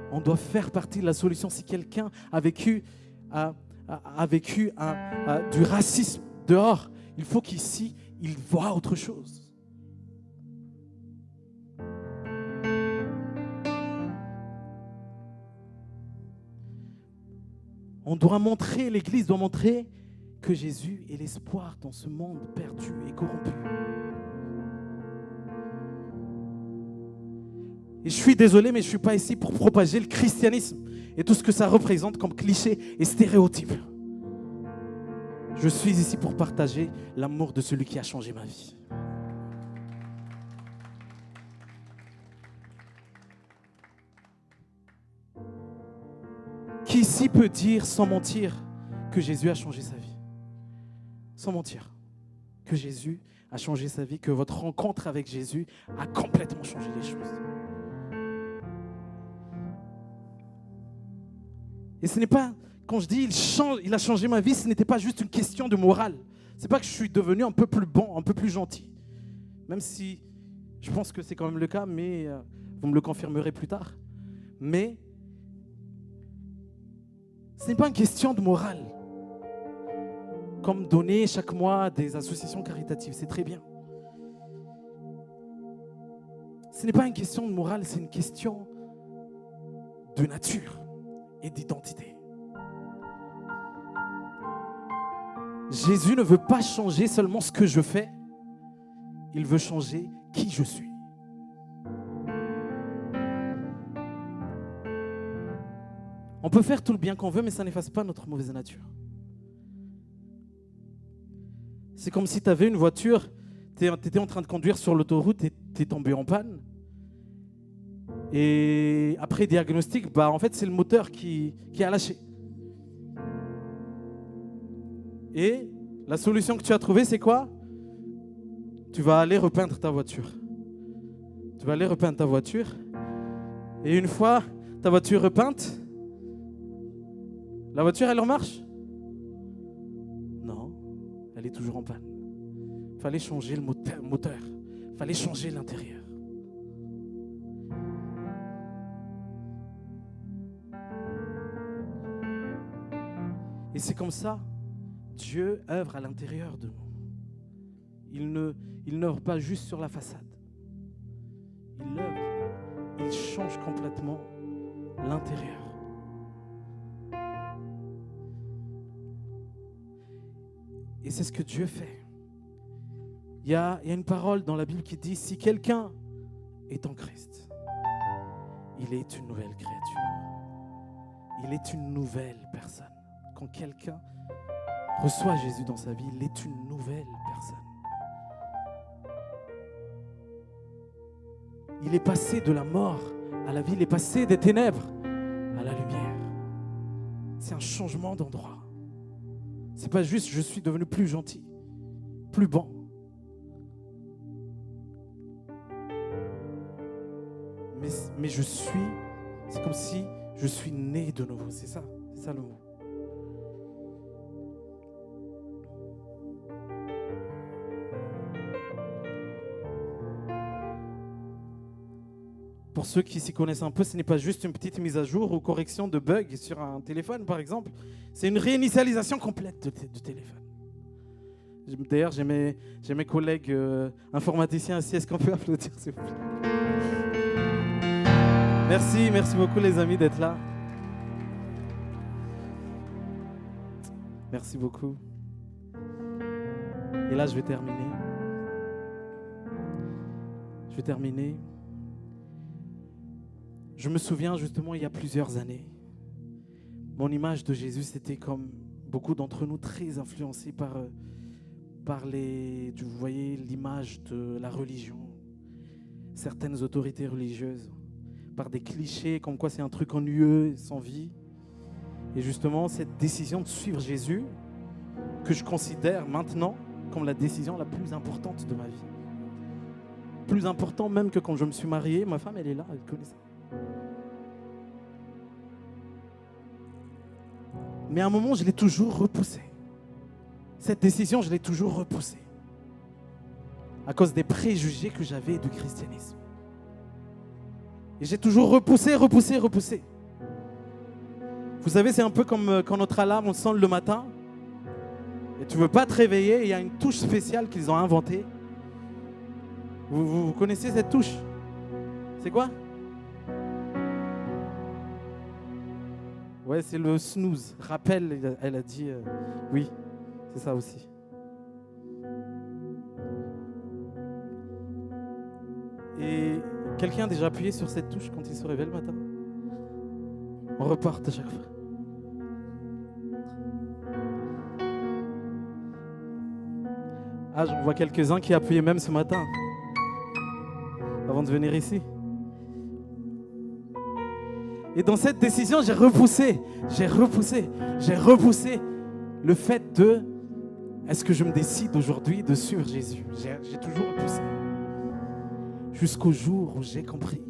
On doit faire partie de la solution. Si quelqu'un a vécu du racisme dehors, il faut qu'ici, il voit autre chose. L'Église doit montrer que Jésus est l'espoir dans ce monde perdu et corrompu. Et je suis désolé, mais je ne suis pas ici pour propager le christianisme et tout ce que ça représente comme cliché et stéréotype. Je suis ici pour partager l'amour de celui qui a changé ma vie. Qui ici peut dire sans mentir que Jésus a changé sa vie? Sans mentir. Que Jésus a changé sa vie, que votre rencontre avec Jésus a complètement changé les choses. Et ce n'est pas, quand je dis il a changé ma vie, ce n'était pas juste une question de morale. Ce n'est pas que je suis devenu un peu plus bon, un peu plus gentil. Même si je pense que c'est quand même le cas, mais vous me le confirmerez plus tard. Mais ce n'est pas une question de morale. Comme donner chaque mois à des associations caritatives, c'est très bien. Ce n'est pas une question de morale, c'est une question de nature et d'identité. Jésus ne veut pas changer seulement ce que je fais, il veut changer qui je suis. On peut faire tout le bien qu'on veut, mais ça n'efface pas notre mauvaise nature. C'est comme si tu avais une voiture, tu étais en train de conduire sur l'autoroute et tu es tombé en panne. Et après diagnostic, en fait, c'est le moteur qui a lâché. Et la solution que tu as trouvée, c'est quoi? Tu vas aller repeindre ta voiture. Tu vas aller repeindre ta voiture. Et une fois ta voiture repeinte, la voiture, elle en marche? Non, elle est toujours en panne. Il fallait changer le moteur. Il fallait changer l'intérieur. Et c'est comme ça, Dieu œuvre à l'intérieur de nous. Il n'œuvre pas juste sur la façade. Il œuvre, il change complètement l'intérieur. Et c'est ce que Dieu fait. Il y a une parole dans la Bible qui dit, si quelqu'un est en Christ, il est une nouvelle créature. Il est une nouvelle personne. Quand quelqu'un reçoit Jésus dans sa vie, il est une nouvelle personne. Il est passé de la mort à la vie, il est passé des ténèbres à la lumière. C'est un changement d'endroit. C'est pas juste je suis devenu plus gentil, plus bon. Mais mais c'est comme si je suis né de nouveau. C'est ça le mot. Pour ceux qui s'y connaissent un peu, ce n'est pas juste une petite mise à jour ou correction de bugs sur un téléphone, par exemple. C'est une réinitialisation complète du téléphone. D'ailleurs, j'ai mes collègues informaticiens ici. Est-ce qu'on peut applaudir, s'il vous plaît? Merci beaucoup les amis d'être là. Merci beaucoup. Et là, je vais terminer. Je me souviens justement, il y a plusieurs années, mon image de Jésus, c'était comme beaucoup d'entre nous très influencé par vous voyez, l'image de la religion, certaines autorités religieuses, par des clichés comme quoi c'est un truc ennuyeux, sans vie. Et justement, cette décision de suivre Jésus, que je considère maintenant comme la décision la plus importante de ma vie. Plus important même que quand je me suis marié. Ma femme, elle est là, elle connaît ça. Mais à un moment, je l'ai toujours repoussée. Cette décision, je l'ai toujours repoussée. À cause des préjugés que j'avais du christianisme. Et j'ai toujours repoussé. Vous savez, c'est un peu comme quand notre alarme, on sonne le matin. Et tu ne veux pas te réveiller. Il y a une touche spéciale qu'ils ont inventée. Vous connaissez cette touche? C'est quoi? Ouais, c'est le snooze. Rappel, elle a dit oui, c'est ça aussi. Et quelqu'un a déjà appuyé sur cette touche quand il se réveille le matin? On repart à chaque fois. Ah, j'en vois quelques-uns qui appuyaient même ce matin, avant de venir ici. Et dans cette décision, j'ai repoussé le fait de est-ce que je me décide aujourd'hui de suivre Jésus? J'ai toujours repoussé. Jusqu'au jour où j'ai compris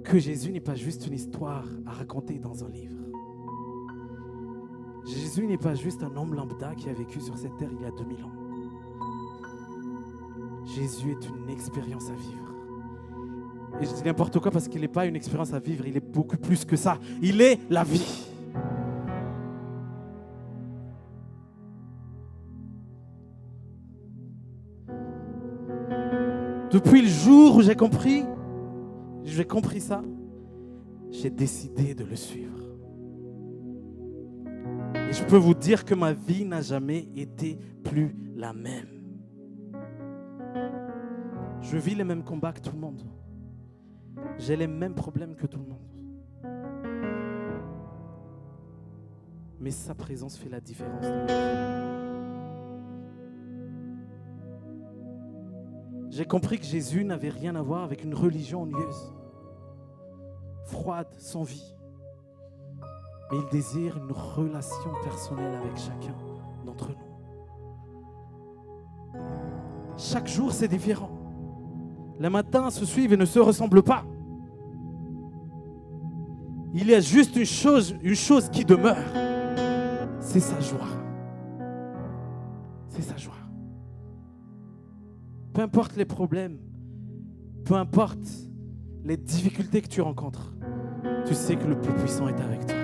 que Jésus n'est pas juste une histoire à raconter dans un livre. Jésus n'est pas juste un homme lambda qui a vécu sur cette terre il y a 2000 ans. Jésus est une expérience à vivre. Et je dis n'importe quoi parce qu'il n'est pas une expérience à vivre, il est beaucoup plus que ça. Il est la vie. Depuis le jour où j'ai compris ça, j'ai décidé de le suivre. Et je peux vous dire que ma vie n'a jamais été plus la même. Je vis les mêmes combats que tout le monde. J'ai les mêmes problèmes que tout le monde. Mais sa présence fait la différence dans ma vie. J'ai compris que Jésus n'avait rien à voir avec une religion ennuyeuse, froide, sans vie. Mais il désire une relation personnelle avec chacun d'entre nous. Chaque jour, c'est différent. Les matins se suivent et ne se ressemblent pas. Il y a juste une chose qui demeure. C'est sa joie. C'est sa joie. Peu importe les problèmes, peu importe les difficultés que tu rencontres, tu sais que le plus puissant est avec toi.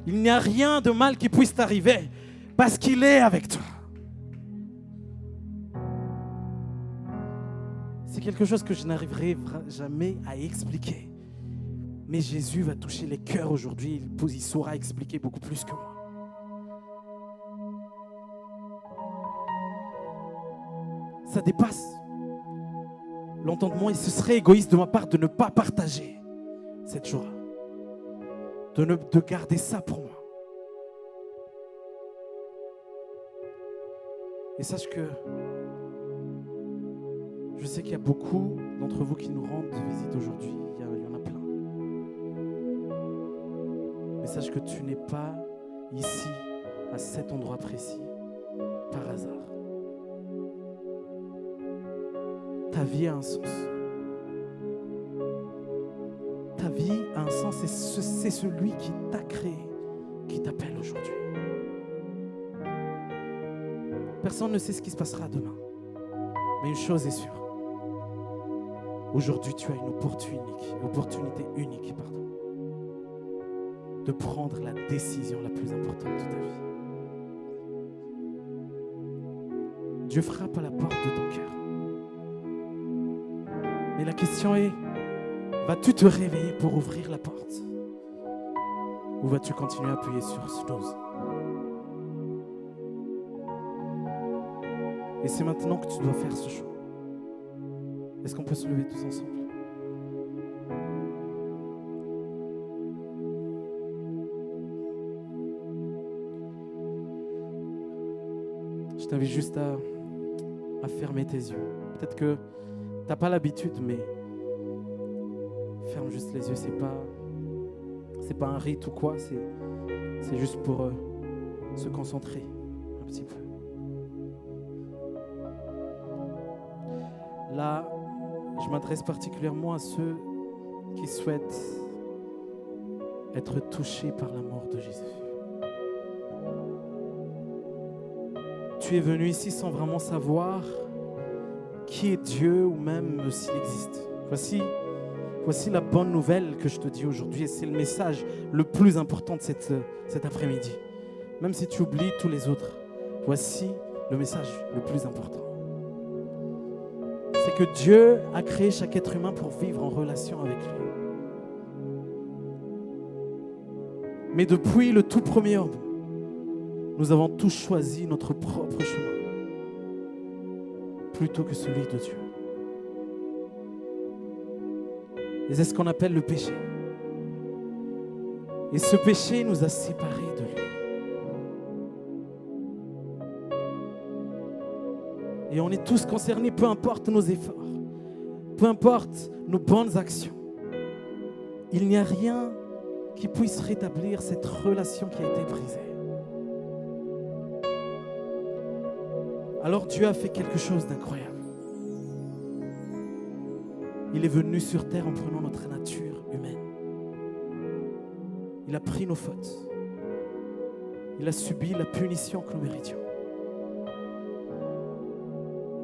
Il n'y a rien de mal qui puisse t'arriver parce qu'il est avec toi. C'est quelque chose que je n'arriverai jamais à expliquer. Mais Jésus va toucher les cœurs aujourd'hui. Il saura expliquer beaucoup plus que moi. Ça dépasse l'entendement et ce serait égoïste de ma part de ne pas partager cette joie. De garder ça pour moi. Et sache que je sais qu'il y a beaucoup d'entre vous qui nous rendent visite aujourd'hui. Il y en a plein. Mais sache que tu n'es pas ici, à cet endroit précis, par hasard. ta vie a un sens. Ta vie a un sens et c'est celui qui t'a créé, qui t'appelle aujourd'hui. Personne ne sait ce qui se passera demain. Mais une chose est sûre. Aujourd'hui, tu as une opportunité unique, de prendre la décision la plus importante de ta vie. Dieu frappe à la porte de ton cœur. Mais la question est, vas-tu te réveiller pour ouvrir la porte? Ou vas-tu continuer à appuyer sur snooze? Et c'est maintenant que tu dois faire ce choix. Est-ce qu'on peut se lever tous ensemble? Je t'invite juste à fermer tes yeux. Peut-être que tu n'as pas l'habitude, mais ferme juste les yeux. C'est pas un rite ou quoi, c'est juste pour se concentrer un petit peu. Là, je m'adresse particulièrement à ceux qui souhaitent être touchés par l'amour de Jésus. Tu es venu ici sans vraiment savoir qui est Dieu ou même s'il existe. Voici la bonne nouvelle que je te dis aujourd'hui et c'est le message le plus important de cet après-midi. Même si tu oublies tous les autres, voici le message le plus important. C'est que Dieu a créé chaque être humain pour vivre en relation avec lui. Mais depuis le tout premier homme, nous avons tous choisi notre propre chemin plutôt que celui de Dieu. Et c'est ce qu'on appelle le péché. Et ce péché nous a séparés de lui. Et on est tous concernés, peu importe nos efforts, peu importe nos bonnes actions. Il n'y a rien qui puisse rétablir cette relation qui a été brisée. Alors Dieu a fait quelque chose d'incroyable. Il est venu sur terre en prenant notre nature humaine. Il a pris nos fautes. Il a subi la punition que nous méritions.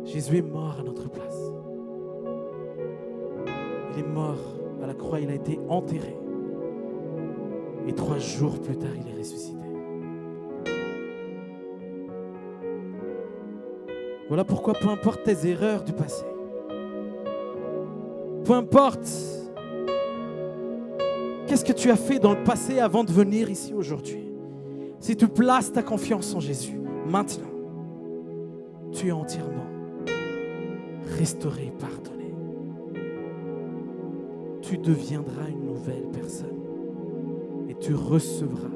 Jésus est mort à notre place. Il est mort à la croix, il a été enterré. Et 3 jours plus tard, il est ressuscité. Voilà pourquoi peu importe tes erreurs du passé, peu importe qu'est-ce que tu as fait dans le passé avant de venir ici aujourd'hui, si tu places ta confiance en Jésus, maintenant, tu es entièrement restauré, pardonné. Tu deviendras une nouvelle personne et tu recevras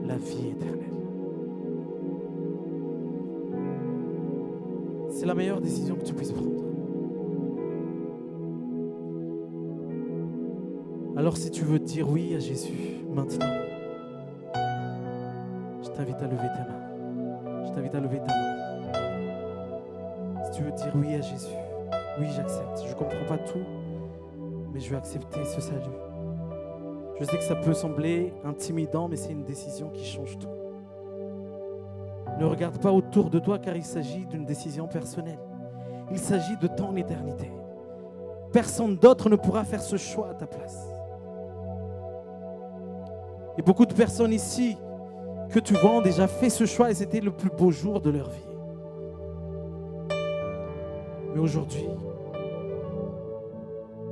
la vie éternelle. C'est la meilleure décision que tu puisses prendre. Alors si tu veux dire oui à Jésus maintenant, je t'invite à lever ta main. Je t'invite à lever ta main. Si tu veux dire oui à Jésus, oui j'accepte. Je ne comprends pas tout, mais je vais accepter ce salut. Je sais que ça peut sembler intimidant, mais c'est une décision qui change tout. Ne regarde pas autour de toi car il s'agit d'une décision personnelle. Il s'agit de ton éternité. Personne d'autre ne pourra faire ce choix à ta place. Et beaucoup de personnes ici que tu vois ont déjà fait ce choix et c'était le plus beau jour de leur vie. Mais aujourd'hui,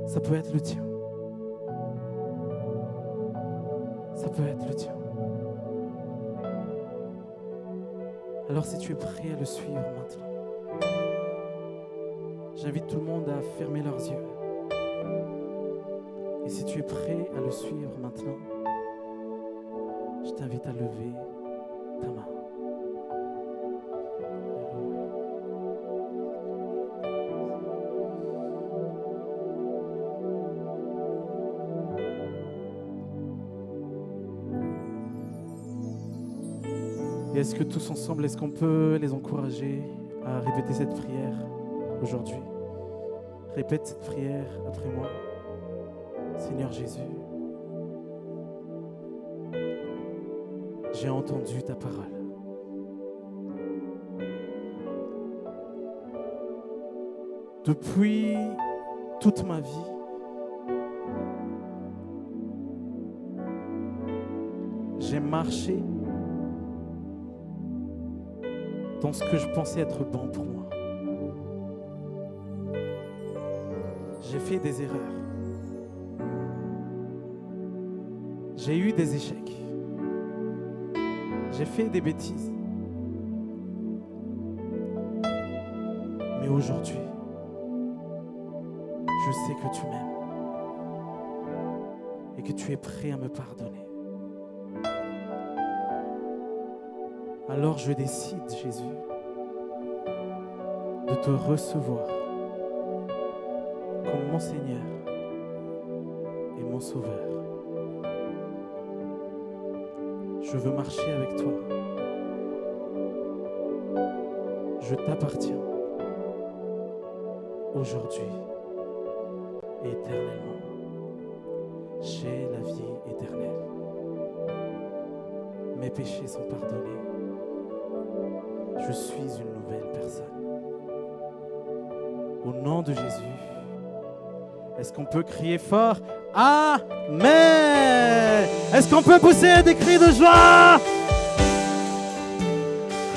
ça peut être le tien. Ça peut être le tien. Alors si tu es prêt à le suivre maintenant, j'invite tout le monde à fermer leurs yeux. Et si tu es prêt à le suivre maintenant, je t'invite à lever ta main. Et est-ce que tous ensemble, est-ce qu'on peut les encourager à répéter cette prière aujourd'hui? Répète cette prière après moi. Seigneur Jésus, j'ai entendu ta parole. Depuis toute ma vie, j'ai marché dans ce que je pensais être bon pour moi. J'ai fait des erreurs. J'ai eu des échecs. J'ai fait des bêtises. Mais aujourd'hui, je sais que tu m'aimes et que tu es prêt à me pardonner. Alors je décide, Jésus, de te recevoir comme mon Seigneur et mon Sauveur. Je veux marcher avec toi. Je t'appartiens aujourd'hui et éternellement. J'ai la vie éternelle. Mes péchés sont pardonnés. Je suis une nouvelle personne. Au nom de Jésus, est-ce qu'on peut crier fort? Amen! Est-ce qu'on peut pousser des cris de joie?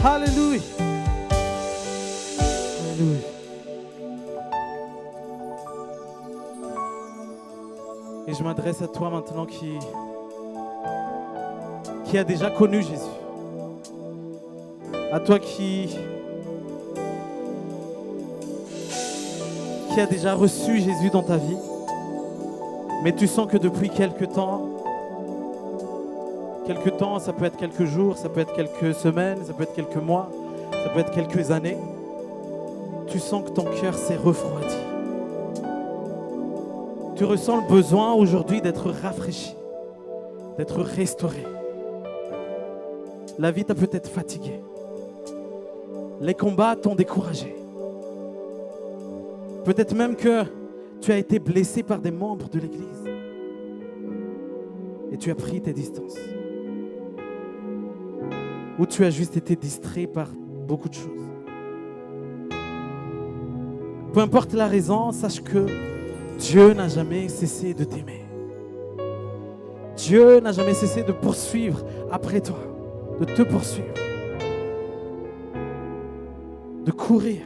Alléluia! Alléluia! Et je m'adresse à toi maintenant qui a déjà connu Jésus. À toi qui a déjà reçu Jésus dans ta vie, mais tu sens que depuis quelque temps, ça peut être quelques jours, ça peut être quelques semaines, ça peut être quelques mois, ça peut être quelques années, tu sens que ton cœur s'est refroidi. Tu ressens le besoin aujourd'hui d'être rafraîchi, d'être restauré. La vie t'a peut-être fatigué. Les combats t'ont découragé. Peut-être même que tu as été blessé par des membres de l'Église et tu as pris tes distances. Ou tu as juste été distrait par beaucoup de choses. Peu importe la raison, sache que Dieu n'a jamais cessé de t'aimer. Dieu n'a jamais cessé de poursuivre après toi, de te poursuivre, de courir.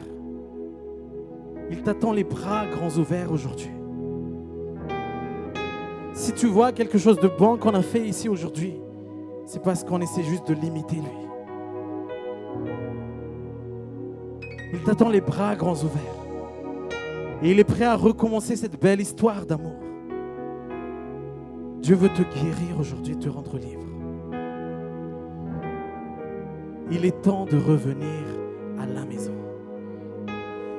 Il t'attend les bras grands ouverts aujourd'hui. Si tu vois quelque chose de bon qu'on a fait ici aujourd'hui, c'est parce qu'on essaie juste de l'imiter lui. Il t'attend les bras grands ouverts. Et il est prêt à recommencer cette belle histoire d'amour. Dieu veut te guérir aujourd'hui, te rendre libre. Il est temps de revenir à la maison.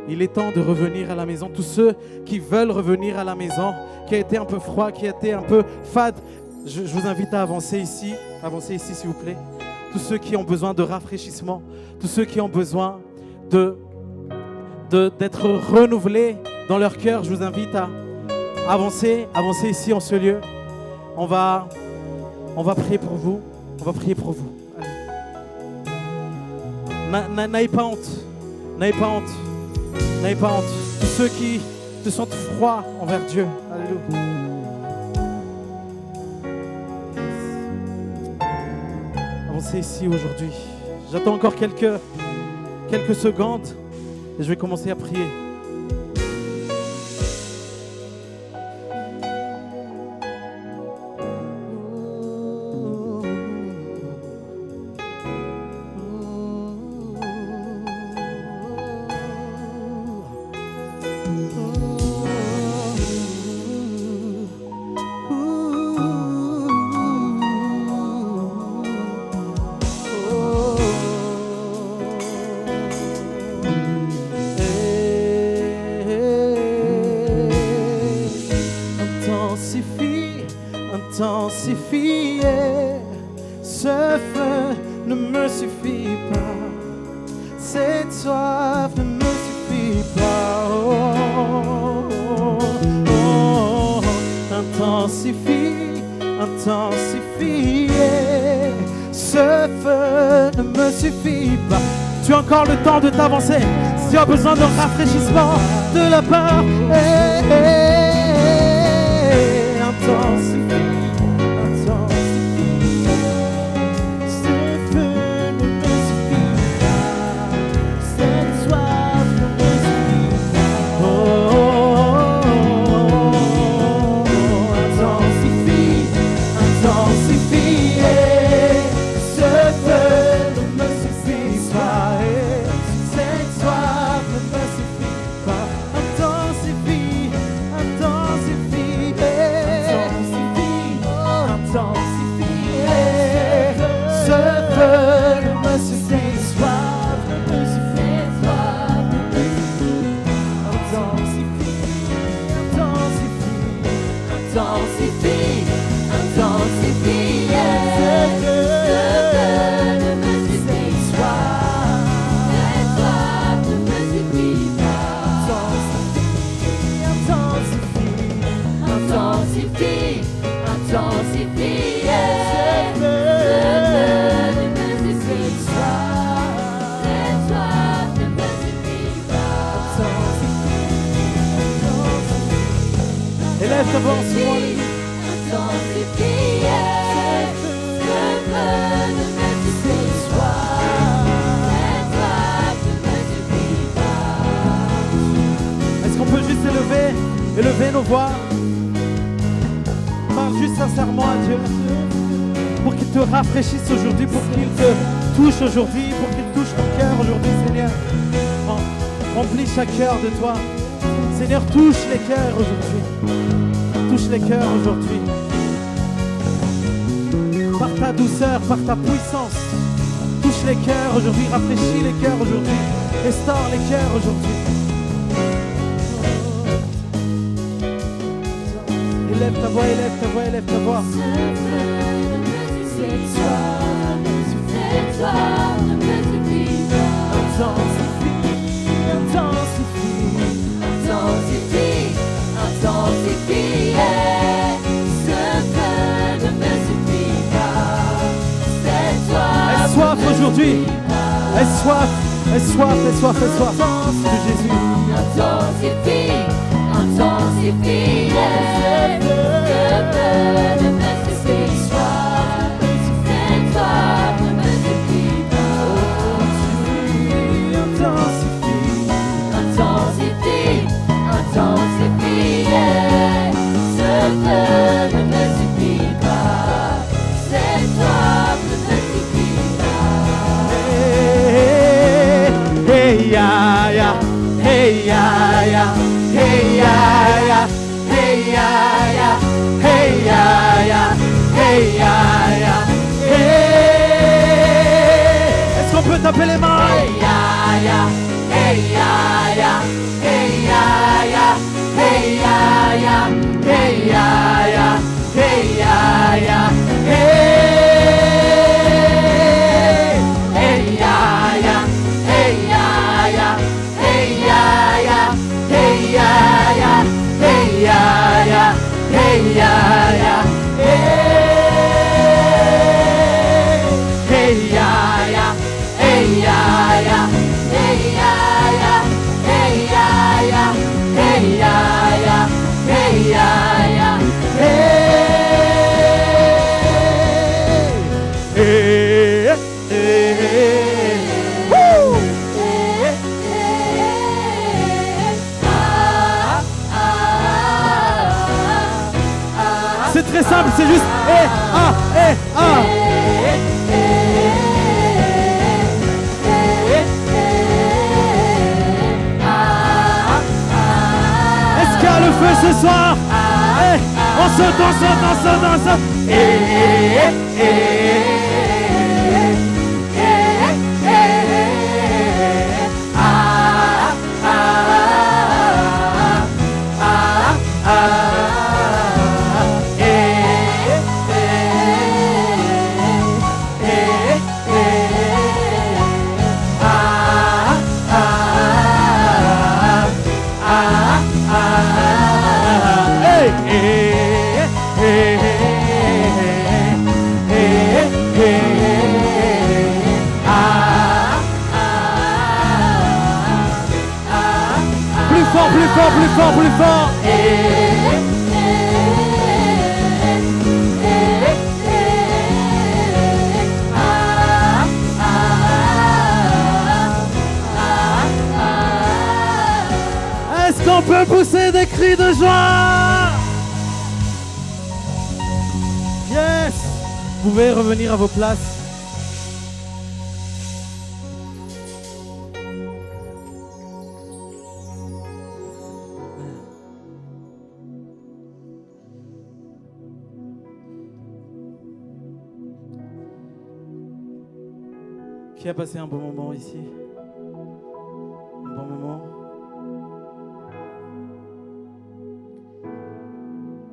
Il est temps de revenir à la maison. Tous ceux qui veulent revenir à la maison, qui a été un peu froid, qui a été un peu fade, je vous invite à avancer ici. Avancez ici, s'il vous plaît. Tous ceux qui ont besoin de rafraîchissement, tous ceux qui ont besoin d'être renouvelés dans leur cœur, je vous invite à avancer ici en ce lieu. On va prier pour vous. On va prier pour vous. N'ayez pas honte. N'ayez pas honte. N'ayez pas honte. Tous ceux qui se sentent froids envers Dieu. Alléluia. Avancez ici aujourd'hui. J'attends encore quelques secondes et je vais commencer à prier. Intensifier, ce feu ne me suffit pas, cette soif ne me suffit pas. Oh. intensifie, intensifie. Ce feu ne me suffit pas. Tu as encore le temps de t'avancer. Si tu as besoin d'un rafraîchissement de la part, intensifie, intensifie. Ce feu ne me suffit pas. Cette soif ne me suffit pas. Oh, intensifie, intensifie. Ce feu ne me suffit pas. Cette soif ne me suffit pas. Intensifie, intensifie, intensifie, intensifie. Ce feu ne me suffit, soif ne me suffit, soif ne me suffit. Intensifie, intensifie, intensifie, intensifie. Ce feu ne me suffit, soif, cette soif ne me suffit pas. Intensifie, intensifie, intensifie. Ce feu ne me suffit, soif, cette soif ne me suffit pas. Élève ta voix en ce moment. Intensifie, ce feu ne me suffit, soif, cette soif ne me suffit pas. Est-ce qu'on peut juste élever nos voix? Parle juste sincèrement à Dieu pour qu'il te rafraîchisse aujourd'hui, pour qu'il te touche aujourd'hui, pour qu'il touche ton cœur aujourd'hui, Seigneur. Remplis chaque cœur de toi. Seigneur, touche les cœurs aujourd'hui. Touche les cœurs aujourd'hui. Par ta douceur, par ta puissance. Touche les cœurs aujourd'hui, rafraîchis les cœurs aujourd'hui. Restaure les cœurs aujourd'hui. Élève ta voix, élève ta voix, élève ta voix. Cette soif ne me suffit pas. Intensifie, intensifie, intensifie, intensifie. Ce feu ne me suffit pas. Cette soif. Aie soif aujourd'hui. Aie soif, aie soif, aie soif, aie soif de Jésus. Intensifie, intensifie. Ce feu ne me suffit pas. Cette soif ne me suffit pas. Intensifie, intensifie, intensifie. Ce feu ne me suffit pas. Cette soif ne me suffit pas. Hey ya ya, hey ya ya, hey ya ya, hey ya ya, hey ya ya, hey ya ya, hey. Est-ce qu'on peut taper les mains? Hey ya ya, hey ya ya, hey ya ya, hey ya ya, hey ya ya, hey ya ya, hey. Hey ya ya, hey ya ya, hey ya ya, hey ya ya, hey ya ya, hey ya ya, hey ya ya, hey ya ya, hey ya ya, hey ya ya, hey ya ya, hey ya ya, c'est très simple, c'est juste Est-ce qu'il y a le feu ce soir? On saute, on saute, on saute, on saute. plus fort, plus fort, plus fort. Est-ce qu'on peut pousser des cris de joie? Yes! Vous pouvez revenir à vos places. Qui a passé un bon moment ici? Un bon moment?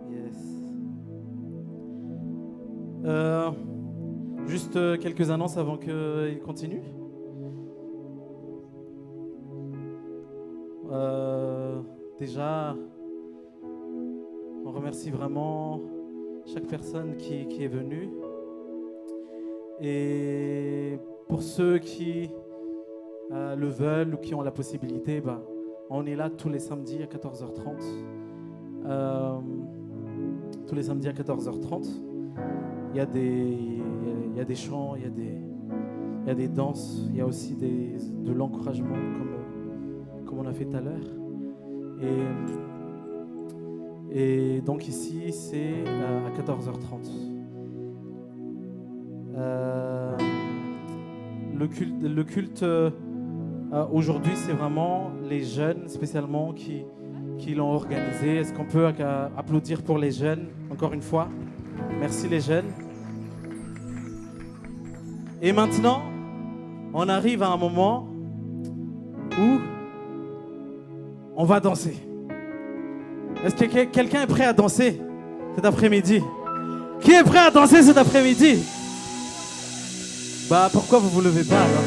Yes. Juste quelques annonces avant qu'il continue. Déjà, on remercie vraiment chaque personne qui est venue. Et pour ceux qui le veulent ou qui ont la possibilité, on est là tous les samedis à 14h30. Tous les samedis à 14h30. Il y a des chants, il y a des danses, il y a aussi de l'encouragement comme on a fait tout à l'heure. Et donc ici, c'est à 14h30. Le culte aujourd'hui, c'est vraiment les jeunes spécialement qui l'ont organisé. Est-ce qu'on peut applaudir pour les jeunes encore une fois? Merci les jeunes. Et maintenant, on arrive à un moment où on va danser. Est-ce que quelqu'un est prêt à danser cet après-midi? Qui est prêt à danser cet après-midi? Pourquoi vous levez pas alors?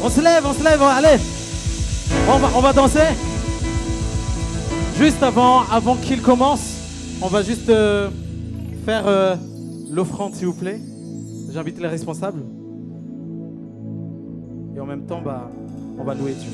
On se lève, allez. On va danser. Juste avant qu'il commence, on va juste faire l'offrande s'il vous plaît. J'invite les responsables. Et en même temps, on va louer Dieu.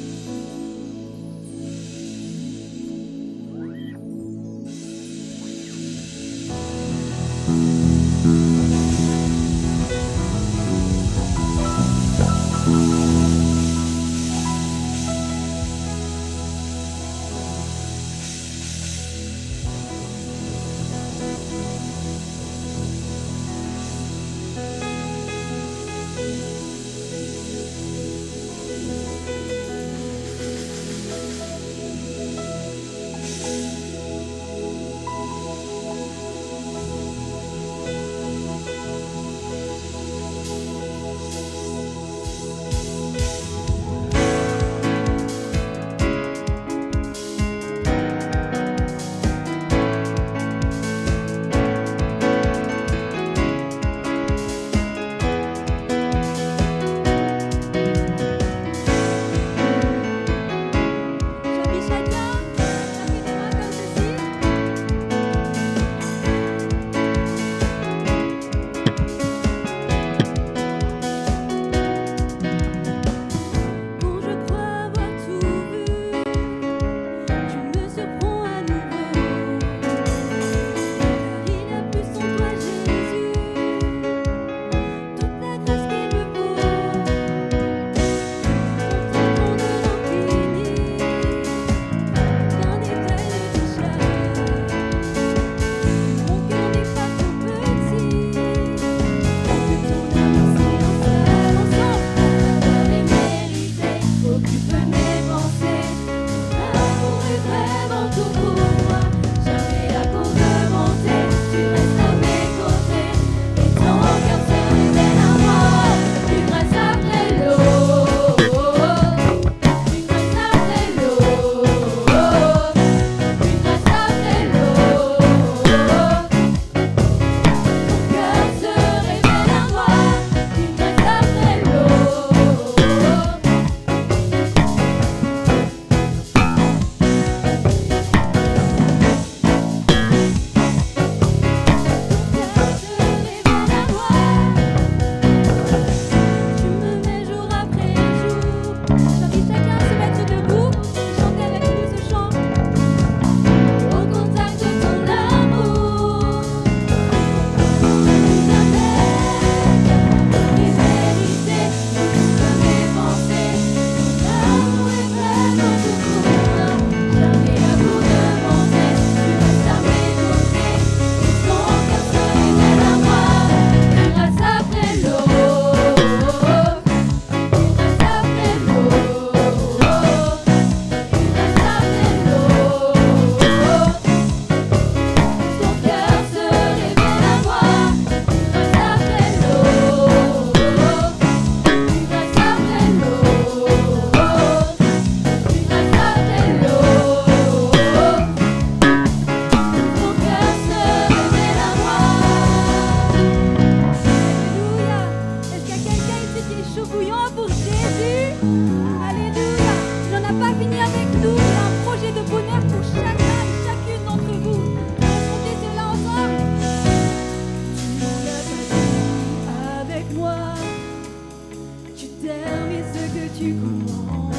termines ce que tu commences.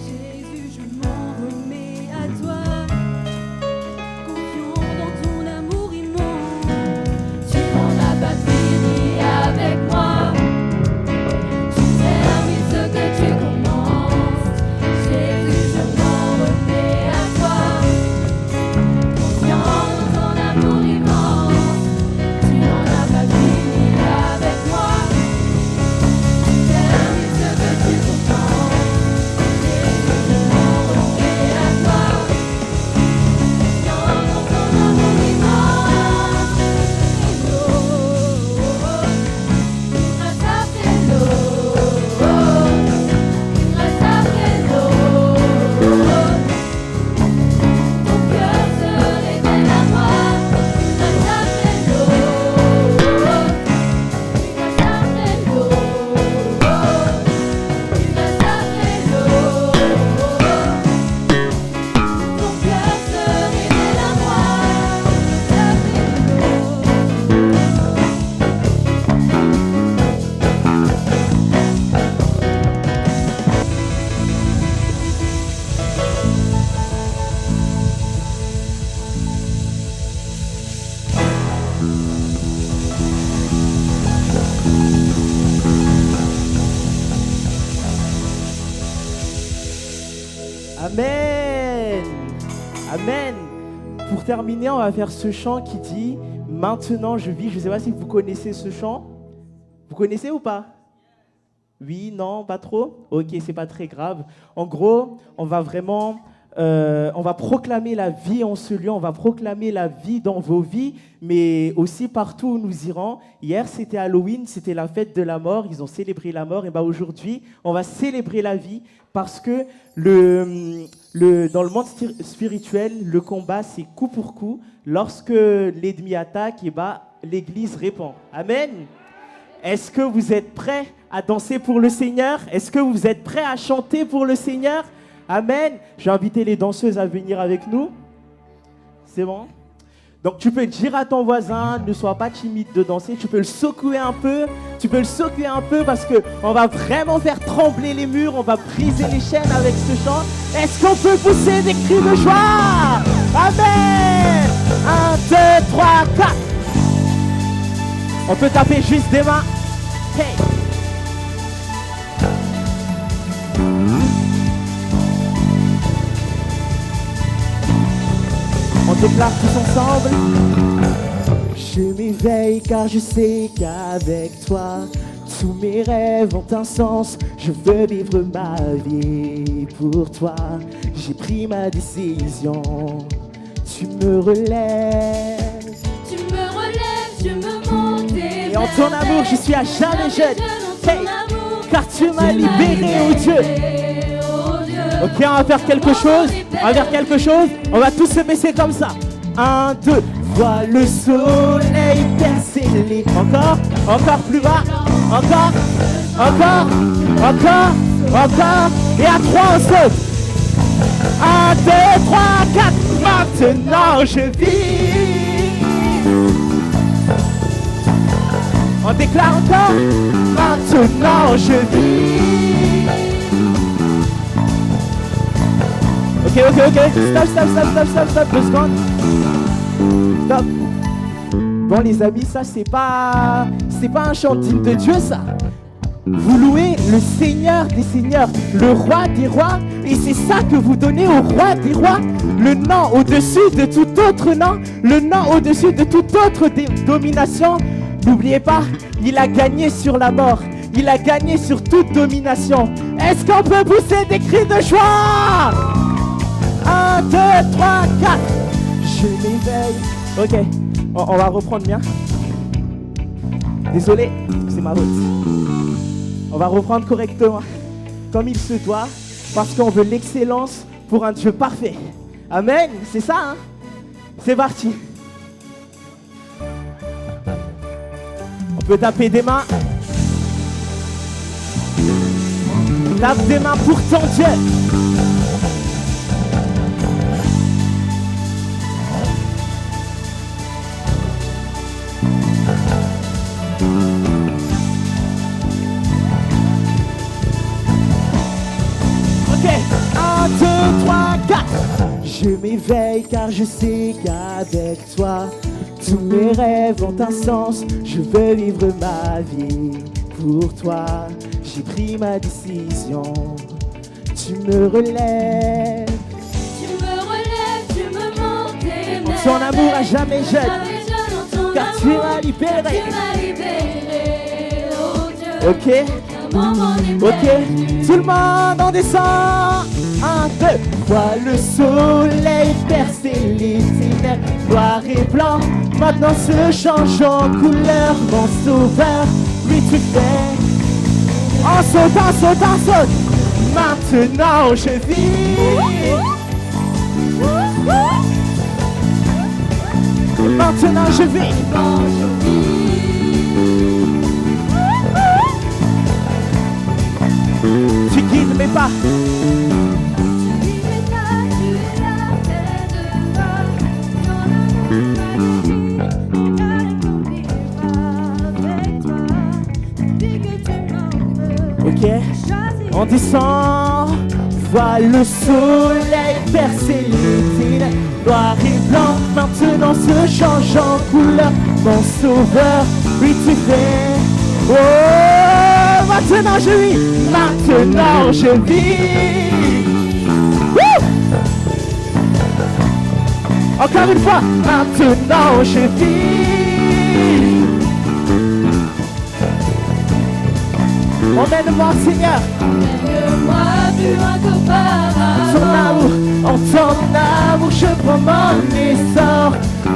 Jésus, je m'en remets à toi. Confiant dans ton amour immense. Tu n'en as pas fini avec moi. Tu termines ce que tu commences. Jésus, je m'en remets à toi. Confiant dans ton amour immense. Tu n'en as pas fini avec moi. Tu termines ce que tu commences. Jésus, je m'en remets à toi. Confiant dans ton amour immense. Ton cœur se révèle à moi. Grâce après l'eau. Grâce après l'eau. Grâce après l'eau. Ton cœur se révèle à moi. Grâce Amen. Amen. Pour terminer, on va faire ce chant qui dit « Maintenant je vis ». Je ne sais pas si vous connaissez ce chant. Vous connaissez ou pas? Oui, non, pas trop? Ok, c'est pas très grave. En gros, on va vraiment... on va proclamer la vie en ce lieu, on va proclamer la vie dans vos vies, mais aussi partout où nous irons. Hier, c'était Halloween, c'était la fête de la mort, ils ont célébré la mort, et bien aujourd'hui, on va célébrer la vie parce que dans le monde spirituel, le combat, c'est coup pour coup. Lorsque l'ennemi attaque, et ben, l'Église répond. Amen. Est-ce que vous êtes prêts à danser pour le Seigneur? Est-ce que vous êtes prêts à chanter pour le Seigneur? Amen. Je vais inviter les danseuses à venir avec nous. C'est bon? Donc tu peux dire à ton voisin, ne sois pas timide de danser. Tu peux le secouer un peu. Tu peux le secouer un peu parce qu'on va vraiment faire trembler les murs. On va briser les chaînes avec ce chant. Est-ce qu'on peut pousser des cris de joie? Amen. 1, 2, 3, 4. On peut taper juste des mains. Hey. On déclare tous ensemble. Je m'éveille car je sais qu'avec toi, tous mes rêves ont un sens. Je veux vivre ma vie pour toi. J'ai pris ma décision. Tu me relèves. Tu me relèves, je me monte. Et en ton amour, je suis à jamais jeune. Hey, car tu m'as libéré, oh Dieu. Ok, on va faire quelque chose. On va faire quelque chose. On va tous se baisser comme ça. 1, 2. Vois le soleil percer les... Encore. Encore plus bas. Encore. Encore. Encore. Encore. Et à 3, on saute. 1, 2, 3, 4. Maintenant, je vis. On déclare encore. Maintenant, je vis. Ok. Stop. 2 secondes. Stop. Bon les amis, ça c'est pas un chant digne de Dieu ça. Vous louez le Seigneur des Seigneurs, le Roi des Rois, et c'est ça que vous donnez au Roi des Rois, le nom au-dessus de tout autre nom, le nom au-dessus de toute autre domination. N'oubliez pas, il a gagné sur la mort, il a gagné sur toute domination. Est-ce qu'on peut pousser des cris de joie? 1, 2, 3, 4. Je m'éveille. Ok, on va reprendre bien. Désolé, c'est ma faute. On va reprendre correctement, comme il se doit, parce qu'on veut l'excellence pour un Dieu parfait. Amen, c'est ça, hein? C'est parti. On peut taper des mains. Tape des mains pour ton Dieu. Je m'éveille car je sais qu'avec toi, tous mes rêves ont un sens. Je veux vivre ma vie pour toi. J'ai pris ma décision. Tu me relèves. Tu me relèves, tu me montes tes mains. Ton amour à jamais jeune, Jamais jeune en ton car tu amour. m'as libéré. Tu m'as libéré, oh Dieu. Ok, Un moment d'éveil. ok, tout le monde en descend. 1, 2, vois le soleil percer les ténèbres, noir et blanc, maintenant se change en couleur. Mon sauveur, lui tu fais. En saute, en saute, en saute. Maintenant je vis. Maintenant je vis. Tu guides mes pas. Ok, on descend, vois le soleil percer les ténèbres, noir et blanc, maintenant se change en couleur. Mon sauveur, oui tu fais. Oh, maintenant je vis, maintenant je vis. Woo! Encore une fois, maintenant je vis. Emmène-moi, Seigneur, Emmène-moi plus loin qu'auparavant. en ton amour, je prends mon essor.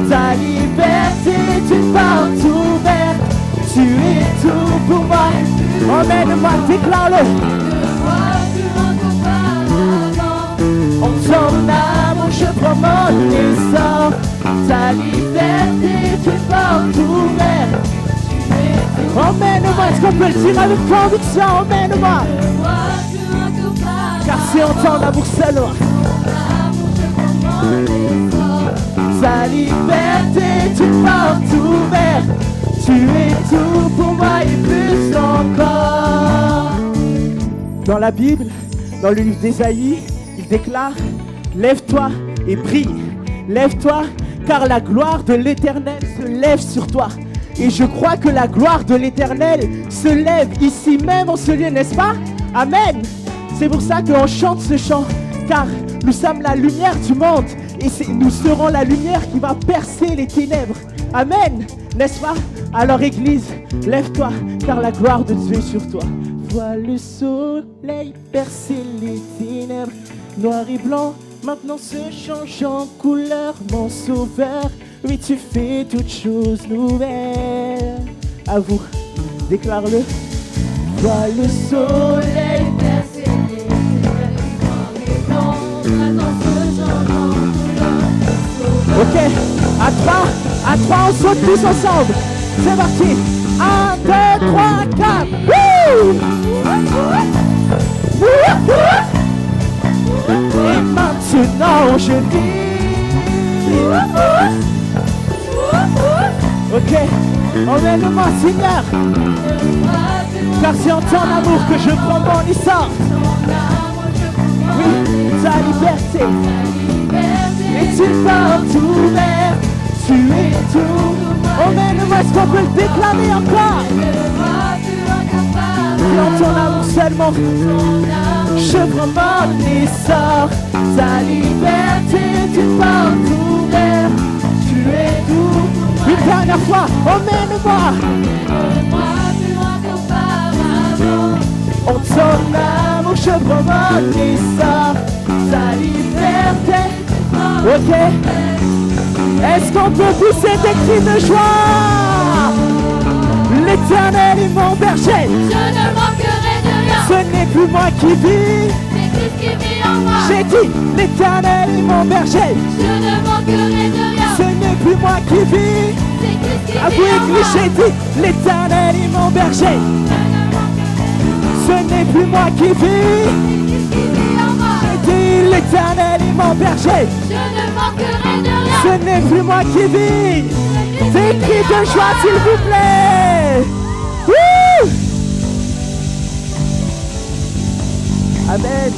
Ta liberté, tu portes ouverte. Tu es tout pour moi. Emmène-moi, déclare-le. Emmène-moi plus loin qu'auparavant. En ton amour, je prends mon essor. Ta liberté, tu portes ouverte. Emmène-moi, est-ce qu'on peut le dire avec conviction? Emmène-moi, Emmène-moi plus loin qu'auparavant. car c'est en ton amour seulement. L'amour, je prends mon essor. Ta liberté, tu portes ouverte. Tu es tout pour moi et plus encore. Dans la Bible, dans le livre d'Ésaïe, il déclare: lève-toi et brille. Lève-toi, car la gloire de l'Éternel se lève sur toi. Et je crois que la gloire de l'Éternel se lève ici même en ce lieu, n'est-ce pas? Amen. C'est pour ça qu'on chante ce chant, car nous sommes la lumière du monde et nous serons la lumière qui va percer les ténèbres. Amen, n'est-ce pas? Alors Église, lève-toi, car la gloire de Dieu est sur toi. Vois le soleil percer les ténèbres, noir et blanc, maintenant se change en couleur. Mon sauveur, oui tu fais toutes choses nouvelles. À vous, déclare-le. Vois le soleil. Percer les ténèbres, noir et blanc, maintenant se change en couleur. Ok, à 3, on saute tous ensemble. C'est parti. 1, 2, 3, 4. Wouh! Et maintenant je vis. Ok, emmène-moi Seigneur, car c'est en ton amour que je prends mon essor. Oui, ta liberté. Et tu portes ouvert, tu es tout. Emmène-moi, est-ce qu'on peut le déclamer encore? Et en ton amour seulement, je prends mon essor. Ta liberté, tu portes ouvert, tu es tout. Une dernière fois, emmène-moi. En ton amour, je prends mon essor. Ta liberté. Ok. Est-ce qu'on peut pousser des cris de joie? L'Éternel est mon berger. Je ne manquerai de rien. Ce n'est plus moi qui vis. C'est Christ qui vit en moi. J'ai dit, l'Éternel est mon berger. Je ne manquerai de rien. Ce n'est plus moi qui vis. C'est Christ qui À vous vit en moi. Église, j'ai dit, l'Éternel est mon berger. Ce n'est plus moi qui vis. C'est Christ qui vit en moi. J'ai dit, l'Éternel est mon berger. Je ne manquerai de rien. Ce n'est plus moi qui vis. Des cris de joie, s'il vous plaît. Wouh! Amen.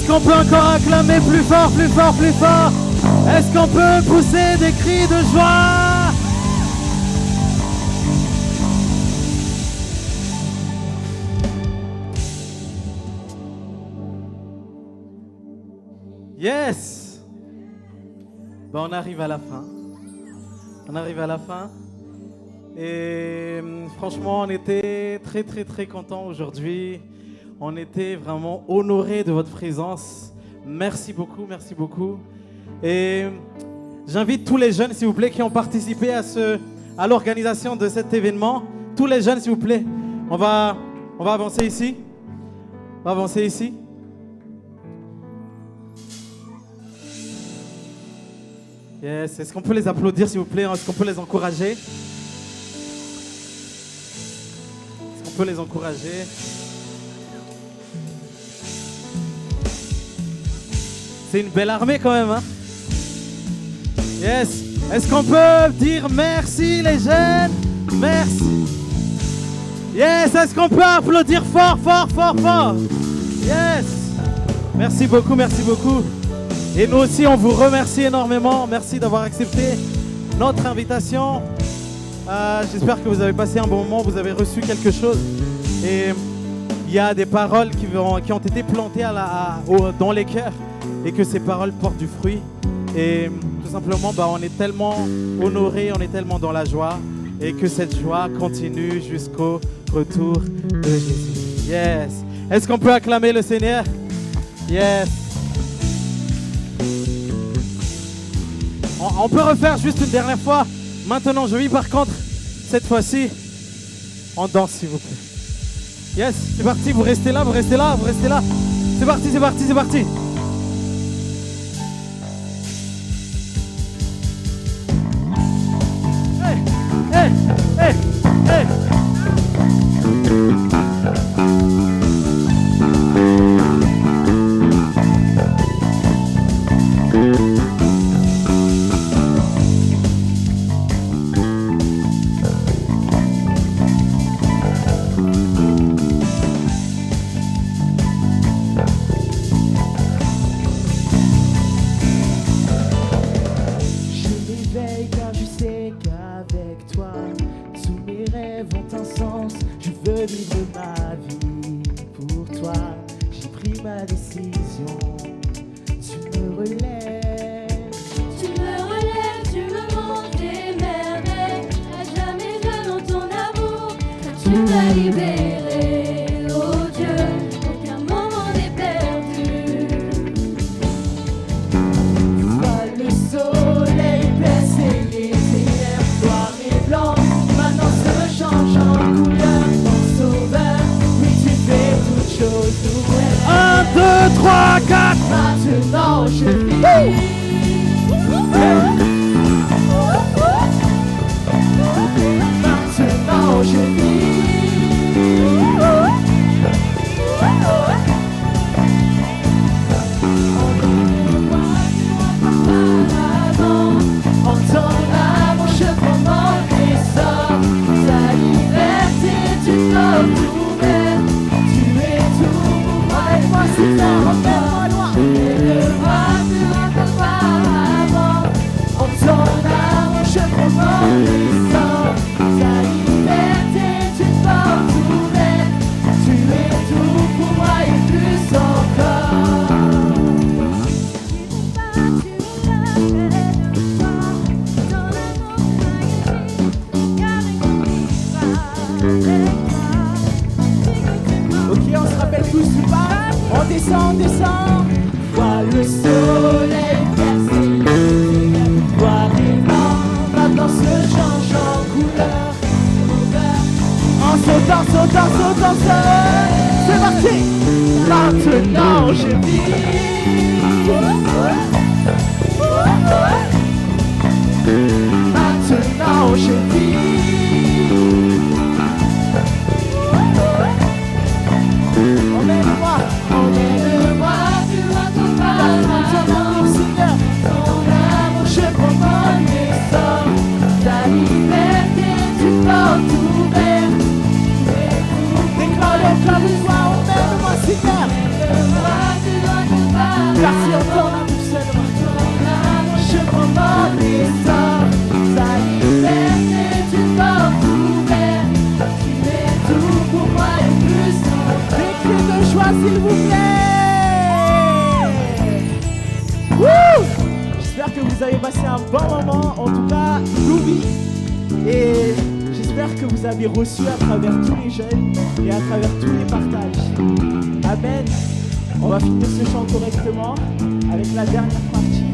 Est-ce qu'on peut encore acclamer plus fort, plus fort, plus fort? Est-ce qu'on peut pousser des cris de joie? Yes! Bon, on arrive à la fin. On arrive à la fin. Et franchement, on était très, très, très contents aujourd'hui. On était vraiment honorés de votre présence. Merci beaucoup, merci beaucoup. Et j'invite tous les jeunes, s'il vous plaît, qui ont participé à l'organisation de cet événement. Tous les jeunes, s'il vous plaît. On va avancer ici. On va avancer ici. Yes. Est-ce qu'on peut les applaudir, s'il vous plaît? Est-ce qu'on peut les encourager? Est-ce qu'on peut les encourager? C'est une belle armée quand même, hein? Yes. Est-ce qu'on peut dire merci les jeunes? Merci. Yes. Est-ce qu'on peut applaudir fort, fort, fort, fort? Yes. Merci beaucoup, merci beaucoup. Et nous aussi, on vous remercie énormément. Merci d'avoir accepté notre invitation. J'espère que vous avez passé un bon moment, vous avez reçu quelque chose. Et il y a des paroles qui ont été plantées dans les cœurs et que ces paroles portent du fruit. Et tout simplement, on est tellement honorés, on est tellement dans la joie et que cette joie continue jusqu'au retour de Jésus. Yes. Est-ce qu'on peut acclamer le Seigneur? Yes. On peut refaire juste une dernière fois. Maintenant, je vis par contre, cette fois-ci, on danse s'il vous plaît. Yes, c'est parti, vous restez là, vous restez là, vous restez là. C'est parti, c'est parti, c'est parti. Hey, hey, hey, hey. Déclare-le, acclame-toi, emmène-moi, Seigneur. prends mon essor. Sa liberté est une porte ouverte. Tu es tout pour moi et plus encore. Des cris de joie, s'il vous plaît. Wouh! J'espère que vous avez passé un bon moment, en tout cas, Louis. Et j'espère que vous avez reçu à travers tous les jeunes et à travers tous les partages. Amen. On va finir ce chant correctement avec la dernière partie.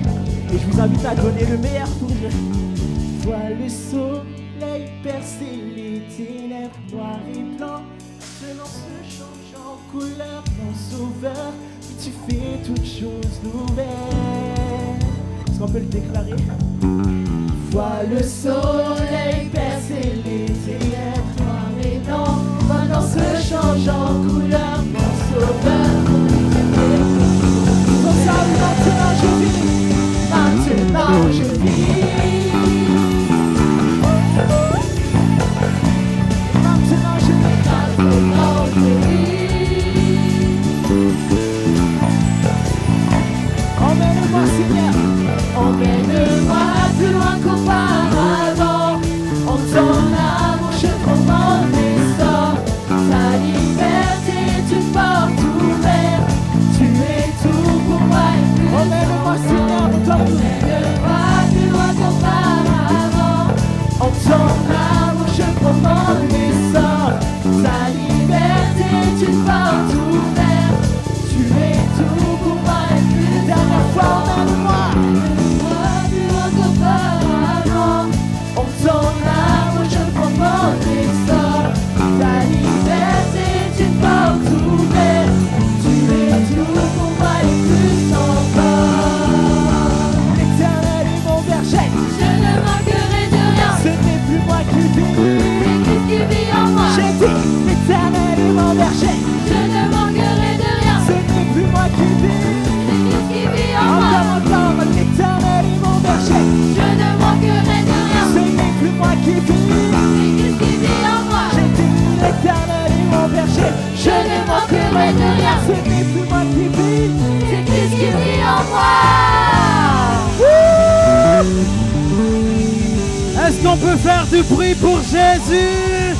Et je vous invite à donner le meilleur pour Dieu. Vois le soleil percer les ténèbres noir et blanc. Selon se change en couleur, mon sauveur, tu fais toutes choses nouvelles. Est-ce qu'on peut le déclarer? Vois le soleil percer les ténèbres noir et blanc. Pendant se change en couleur, mon sauveur. Comme ça, maintenant je vis. Maintenant je vis. Maintenant je vis. Maintenant je vis. Emmène-moi, Seigneur. Emmène-moi plus loin qu'auparavant. En ton amour je prends mon essor. Ta liberté est une porte ouverte. Tu es tout pour moi et plus. Emmène-moi, Seigneur, dans ton amour. Emmène-moi plus loin qu'auparavant. En ton amour je prends mon essor. Ta liberté est une porte ouverte. Tu es tout pour moi et plus. Dernière fois, emmène-moi. Emmène-moi plus loin qu'auparavant. En ton amour je prends mon essor. Ta liberté est une porte ouverte. Tu es tout pour moi et plus encore. L'Éternel est mon berger. Je ne manquerai de rien. Ce n'est plus moi qui vis. C'est Christ qui vit en moi. J'ai dit, l'Éternel est mon berger. Je ne manquerai de rien. Ce n'est plus moi qui vis. C'est Christ qui vit en moi. Encore, l'Éternel est mon berger. Je ne manquerai de rien. Ce n'est plus moi qui vis. C'est Christ qui vit en moi. J'ai dit, l'Éternel est mon berger. Je ne manquerai de rien. Ce n'est plus moi qui vis. C'est Christ qui vit en moi. Est-ce qu'on peut faire du bruit pour Jésus?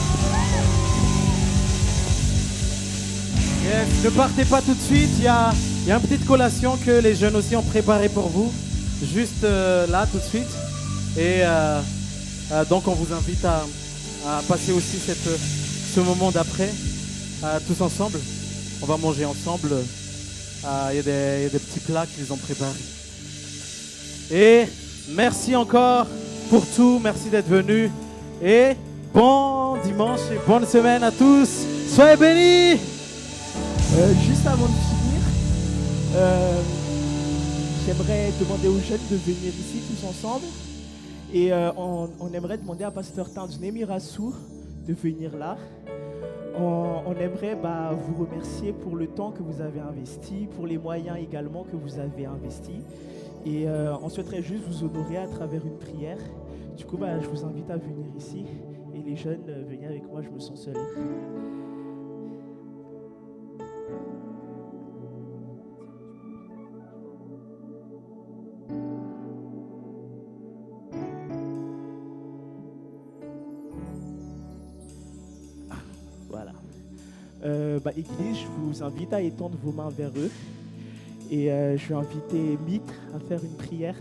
Yes, ne partez pas tout de suite, il y a une petite collation que les jeunes aussi ont préparée pour vous, juste là tout de suite. Et donc on vous invite à passer aussi ce moment d'après, tous ensemble. On va manger ensemble, il y a des petits plats qu'ils ont préparés. Et merci encore pour tout, merci d'être venus. Et bon dimanche et bonne semaine à tous. Soyez bénis. Juste avant de finir, j'aimerais demander aux jeunes de venir ici tous ensemble. Et on aimerait demander à Pasteur Tandjnemi Rassou de venir là. On aimerait vous remercier pour le temps que vous avez investi, pour les moyens également que vous avez investis. Et on souhaiterait juste vous honorer à travers une prière. Du coup, je vous invite à venir ici. Et les jeunes, venez avec moi, je me sens seul. Voilà. Église, je vous invite à étendre vos mains vers eux. Et je vais inviter Mitre à faire une prière.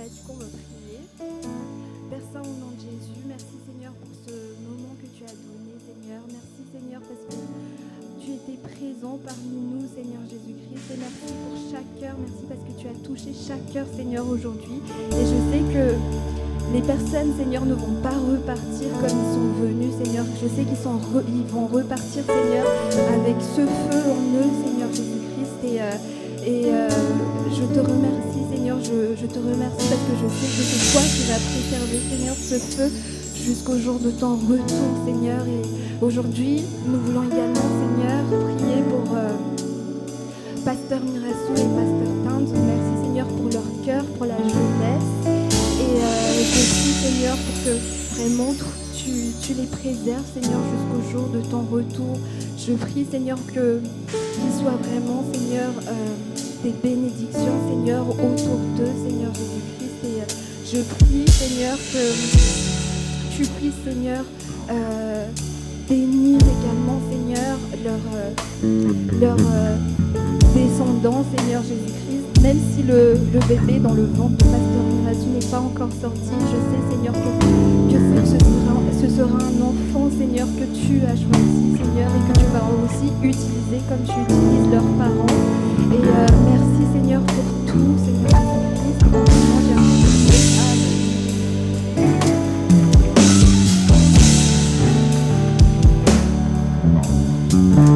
Du coup, on va prier. Père Saint, au nom de Jésus, merci Seigneur pour ce moment que tu as donné, Seigneur. Merci Seigneur parce que tu étais présent parmi nous, Seigneur Jésus-Christ. Et merci pour chaque cœur. Merci parce que tu as touché chaque cœur, Seigneur, aujourd'hui. Et je sais que les personnes, Seigneur, ne vont pas repartir comme ils sont venus, Seigneur. Je sais qu'ils vont repartir, Seigneur, avec ce feu en eux, Seigneur Jésus-Christ. Et je te remercie, Seigneur, je te remercie parce que je sais que c'est toi qui vas préserver, Seigneur, ce feu jusqu'au jour de ton retour, Seigneur. Et aujourd'hui, nous voulons également, Seigneur, prier pour Pasteur Mirassou et Pasteur Tand. Merci, Seigneur, pour leur cœur, pour la jeunesse. Et je prie, Seigneur, pour que vraiment tu tu les préserves, Seigneur, jusqu'au jour de ton retour. Je prie, Seigneur, qu'ils soient vraiment, Seigneur, des bénédictions, Seigneur, autour d'eux, Seigneur Jésus-Christ. Et je prie, Seigneur, que tu puisses, Seigneur, bénir également, Seigneur, leur descendants, Seigneur Jésus-Christ. Même si le bébé dans le ventre de Pasteur Mirazu n'est pas encore sorti, je sais, Seigneur, que ce sera un enfant, Seigneur, que tu as choisi, Seigneur, et que tu vas aussi utiliser comme tu utilises leurs parents. Et merci, Seigneur, pour tout, Seigneur Jésus-Christ. Dans le nom de Jésus. Amen.